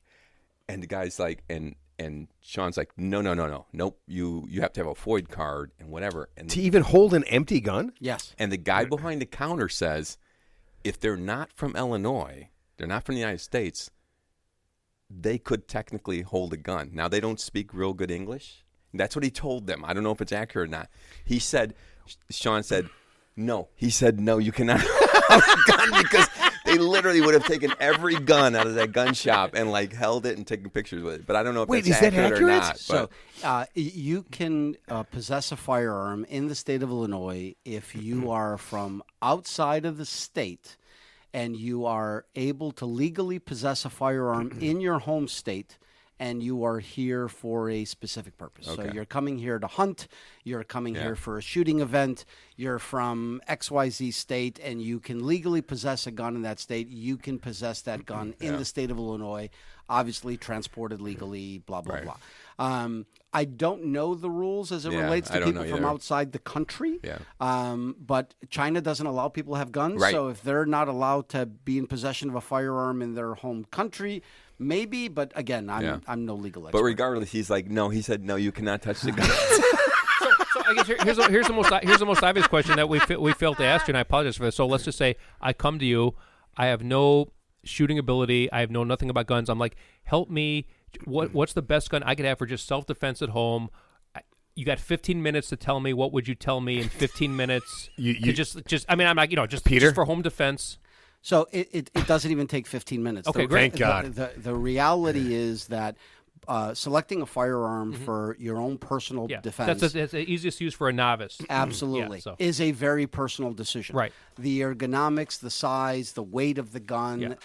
And the guy's like, and Sean's like, no, nope. You have to have a FOID card and whatever. And to even hold an empty gun? Yes. And the guy behind the counter says, if they're not from Illinois, they're not from the United States, they could technically hold a gun. Now, they don't speak real good English. That's what he told them. I don't know if it's accurate or not. Sean said, no. He said, no, you cannot hold a gun because They literally would have taken every gun out of that gun shop and like held it and taken pictures with it. But I don't know if that's accurate or not. So you can possess a firearm in the state of Illinois if you are from outside of the state and you are able to legally possess a firearm in your home state, and you are here for a specific purpose. Okay. So you're coming here to hunt, you're coming here for a shooting event, you're from XYZ state, and you can legally possess a gun in that state. You can possess that gun in the state of Illinois, obviously transported legally, blah, blah, blah. I don't know the rules as it relates to people from outside the country, but China doesn't allow people to have guns. Right. So if they're not allowed to be in possession of a firearm in their home country, maybe, but again, I'm no legal expert. But regardless, he's like, no. He said, no, you cannot touch the gun. So I guess here's the most obvious question that we failed to ask you, and I apologize for this. So let's just say I come to you, I have no shooting ability, I have nothing about guns. I'm like, help me. What's the best gun I could have for just self-defense at home? You got 15 minutes to tell me. What would you tell me in 15 minutes? I mean, I'm like, just for home defense. So it doesn't even take 15 minutes. Okay, great. Thank God. The reality is that selecting a firearm for your own personal defense. That's the easiest use for a novice. Absolutely. Is a very personal decision. Right. The ergonomics, the size, the weight of the gun,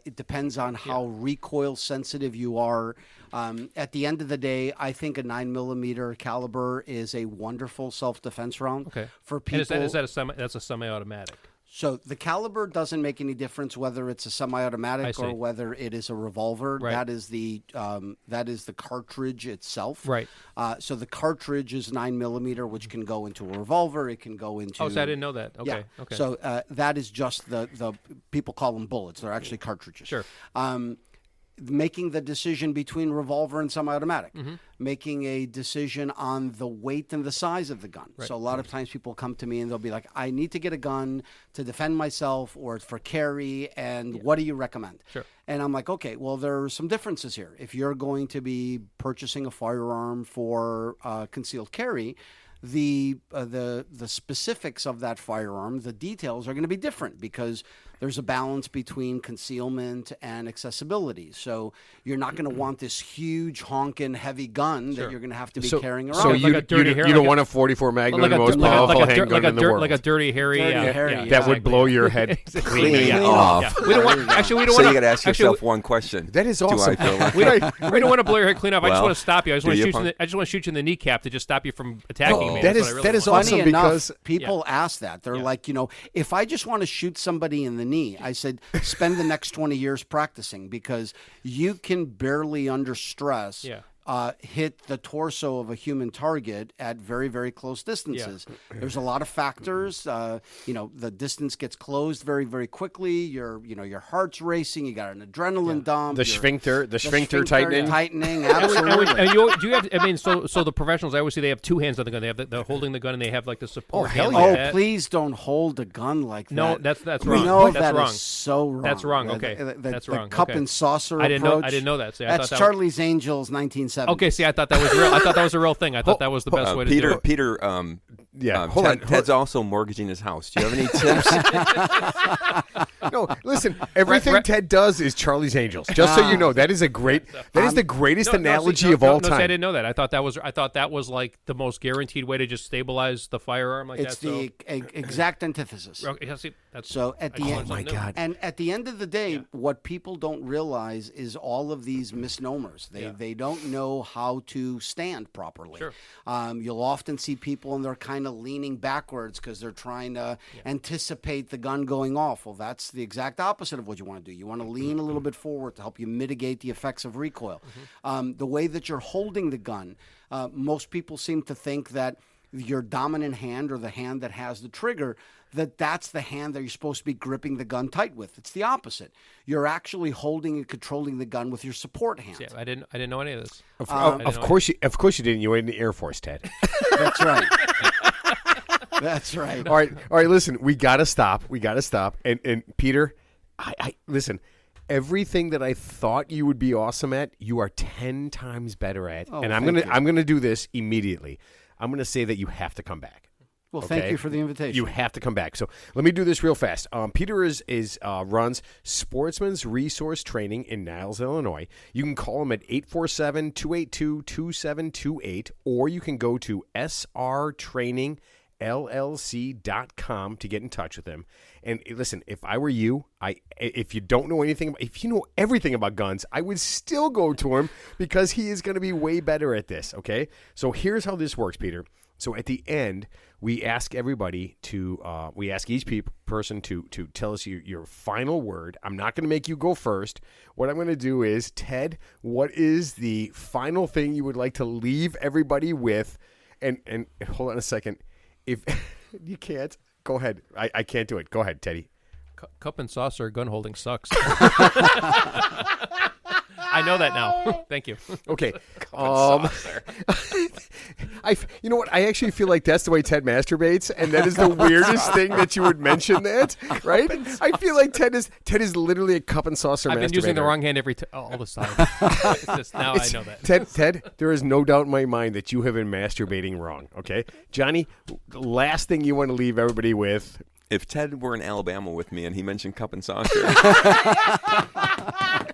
it depends on how recoil sensitive you are. At the end of the day, I think a 9mm caliber is a wonderful self-defense round. Okay. For people. And that's a semi-automatic? So the caliber doesn't make any difference whether it's a semi-automatic or whether it is a revolver. Right. That is the cartridge itself. Right. So the cartridge is 9mm, which can go into a revolver. It can go into. Oh, so I didn't know that. Okay. Yeah. Okay. So that is just the people call them bullets. They're actually cartridges. Sure. Making the decision between revolver and semi-automatic, making a decision on the weight and the size of the gun. Right. So a lot of times people come to me and they'll be like, I need to get a gun to defend myself or for carry, and what do you recommend? Sure. And I'm like, okay, well, there are some differences here. If you're going to be purchasing a firearm for concealed carry, the specifics of that firearm, the details are going to be different because there's a balance between concealment and accessibility. So you're not going to want this huge honking heavy gun that you're going to have to be carrying around. So you don't want a 44 Magnum, the most powerful handgun in the world. Like a dirty, hairy, that would blow your head clean off. Yeah. We don't want So you got to ask yourself one question. That is awesome. Do I feel like we don't want to blow your head clean off. I just want to stop you. I just want to shoot you in the kneecap to just stop you from attacking me. That is awesome because people ask that. They're like, if I just want to shoot somebody in the knee, I said, spend the next 20 years practicing, because you can barely under stress hit the torso of a human target at very, very close distances. Yeah. There's a lot of factors. The distance gets closed very, very quickly. Your heart's racing. You got an adrenaline dump. The sphincter tightening. Absolutely. And do you have? I mean, so the professionals, I always see they have two hands on the gun. They have the holding the gun, and they have like the support. Please don't hold a gun like that. No, that's wrong. No, that's wrong. Is so wrong. That's wrong. Okay, that's wrong. The cup and saucer approach. I didn't know that. See, that's Charlie's Angels, 1970. Okay, see, I thought that was real. I thought that was a real thing. I thought that was the best way to do it. Peter, Ted's also mortgaging his house. Do you have any tips? No, listen. Everything Ted does is Charlie's Angels. Just so you know, that is the greatest analogy of all time. I didn't know that. I thought that was like the most guaranteed way to just stabilize the firearm. Like it's the exact antithesis. Okay, see, so at the end, oh my God! And at the end of the day, what people don't realize is all of these misnomers. They don't know how to stand properly. Sure. You'll often see people and they're kind of leaning backwards because they're trying to anticipate the gun going off. Well, that's the exact opposite of what you want to do. You want to lean a little bit forward to help you mitigate the effects of recoil. The way that you're holding the gun, most people seem to think that your dominant hand, or the hand that has the trigger, that's the hand that you're supposed to be gripping the gun tight with. It's the opposite. You're actually holding and controlling the gun with your support hand. Yeah, I didn't know any of this. Of course you didn't. You were in the Air Force, Ted. That's right. That's right. All right. Listen, we gotta stop. And Peter, I listen. Everything that I thought you would be awesome at, you are 10 times better at. And I'm gonna do this immediately. I'm gonna say that you have to come back. Well, thank you for the invitation. You have to come back. So let me do this real fast. Peter runs Sportsman's Resource Training in Niles, Illinois. You can call him at 847-282-2728, or you can go to srtrainingllc.com to get in touch with him. And listen, if I were you, if you don't know anything, if you know everything about guns, I would still go to him because he is going to be way better at this, okay? So here's how this works, Peter. So at the end, we ask everybody to, we ask each person to tell us your final word. I'm not going to make you go first. What I'm going to do is, Ted, what is the final thing you would like to leave everybody with? And hold on a second. If you can't, go ahead. I can't do it. Go ahead, Teddy. Cup and saucer gun holding sucks. I know that now. Thank you. Okay. You know what? I actually feel like that's the way Ted masturbates, and that is the weirdest thing that you would mention that, right? I feel like Ted is literally a cup and saucer masturbator. I've been using the wrong hand all the time. I know that. Ted, there is no doubt in my mind that you have been masturbating wrong, okay? Johnny, the last thing you want to leave everybody with. If Ted were in Alabama with me and he mentioned cup and saucer.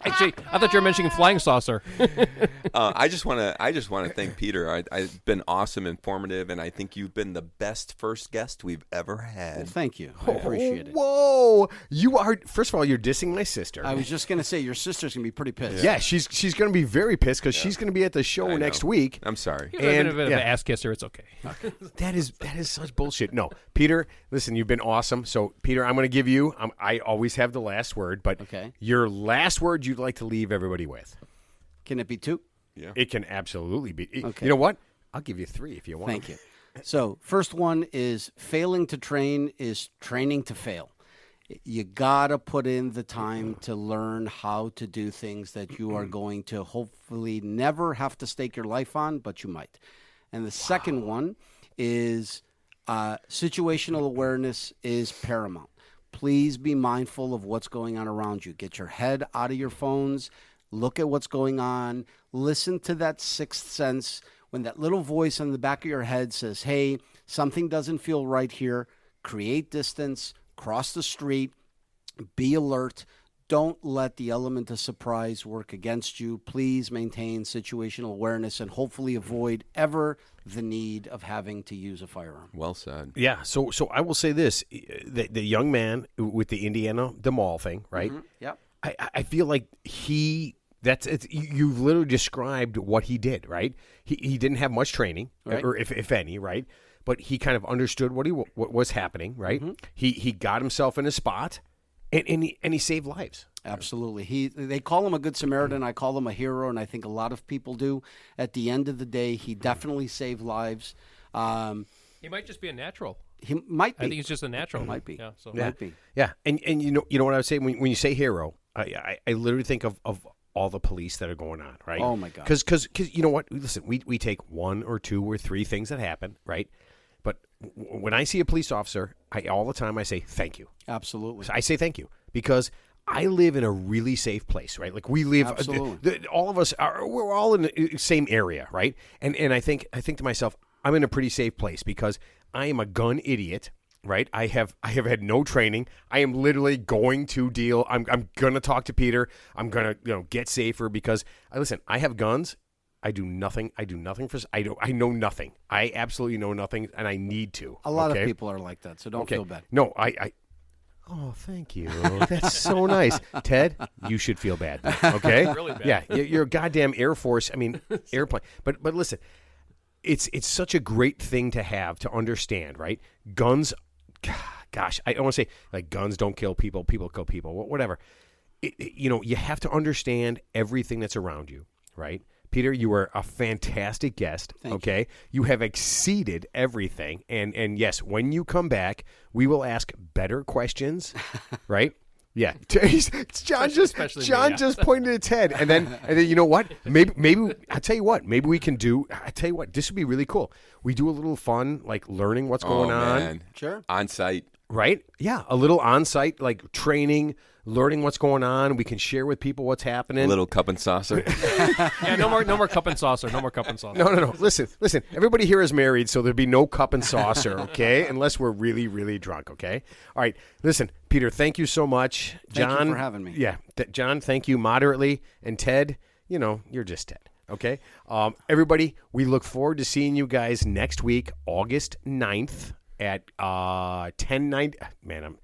Actually, I thought you were mentioning flying saucer. I just want to thank Peter. I've been awesome, informative, and I think you've been the best first guest we've ever had. Well, thank you. I appreciate it. Whoa! You are, first of all, you're dissing my sister. I was just going to say, your sister's going to be pretty pissed. Yeah, she's going to be very pissed because she's going to be at the show next week. I'm sorry. You're a bit of an ass kisser. It's okay. That is such bullshit. No, Peter, listen, you've been awesome. So, Peter, I'm going to give you, I always have the last word, but your last word you'd like to leave everybody with. Can it be 2? Yeah. It can absolutely be. Okay. You know what? I'll give you 3 if you want. Thank you. So, first one is failing to train is training to fail. You got to put in the time to learn how to do things that you are going to hopefully never have to stake your life on, but you might. And the second one is situational awareness is paramount. Please be mindful of what's going on around you. Get your head out of your phones. Look at what's going on. Listen to that sixth sense. When that little voice in the back of your head says, hey, something doesn't feel right here, create distance, cross the street, be alert. Don't let the element of surprise work against you. Please maintain situational awareness and hopefully avoid ever the need of having to use a firearm. Well said. Yeah, so I will say this. The young man with the the mall thing, right? Mm-hmm. Yep. I feel like you've literally described what he did, right? He didn't have much training, right, or if any, right? But he kind of understood what was happening, right? Mm-hmm. He got himself in a spot, and he saved lives. Absolutely. They call him a good Samaritan. I call him a hero, and I think a lot of people do. At the end of the day, he definitely saved lives. He might just be a natural. He might be. I think he's just a natural. Might be. Yeah, so. Might be. Yeah, and you know what I would say when you say hero, I literally think of all the police that are going on, right? Oh my God. Because you know what? Listen, we take 1 or 2 or 3 things that happen, right? But when I see a police officer, all the time I say thank you. Absolutely. I say thank you because I live in a really safe place, right? Like we live, all of us we're all in the same area, right? And I think to myself, I'm in a pretty safe place because I am a gun idiot, right? I have had no training. I am literally going to deal. I'm going to talk to Peter. I'm going to get safer because listen, I have guns. I do nothing. I know nothing. I absolutely know nothing, and I need to. A lot of people are like that, so don't feel bad. No, Oh, thank you. That's so nice. Ted, you should feel bad. Okay? Really bad. Yeah, you're a goddamn Air Force. I mean, airplane. But listen, it's such a great thing to have to understand, right? Guns, gosh, I don't want to say like guns don't kill people, people kill people, whatever. You have to understand everything that's around you, right? Peter, you were a fantastic guest, okay? You have exceeded everything. And yes, when you come back, we will ask better questions, right? Yeah. John just pointed at Ted. And then you know what? Maybe I'll tell you what. Maybe we can do, this would be really cool. We do a little fun, like learning what's going on. Man. Sure. On site. Right? Yeah, a little on-site like training, learning what's going on. We can share with people what's happening. A little cup and saucer. Yeah, no more cup and saucer. No more cup and saucer. No. Listen. Everybody here is married, so there'll be no cup and saucer, okay? Unless we're really, really drunk, okay? All right. Listen, Peter, thank you so much. John, thank you for having me. Yeah. John, thank you moderately. And Ted, you're just Ted. Okay. Everybody, we look forward to seeing you guys next week, August 9th at 1090. Man,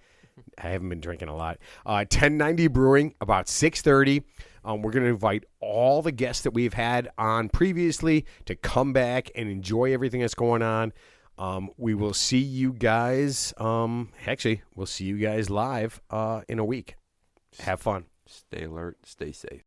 I haven't been drinking a lot. 1090 Brewing, about 6:30. We're going to invite all the guests that we've had on previously to come back and enjoy everything that's going on. We will see you guys. Actually, we'll see you guys live in a week. Have fun. Stay alert. Stay safe.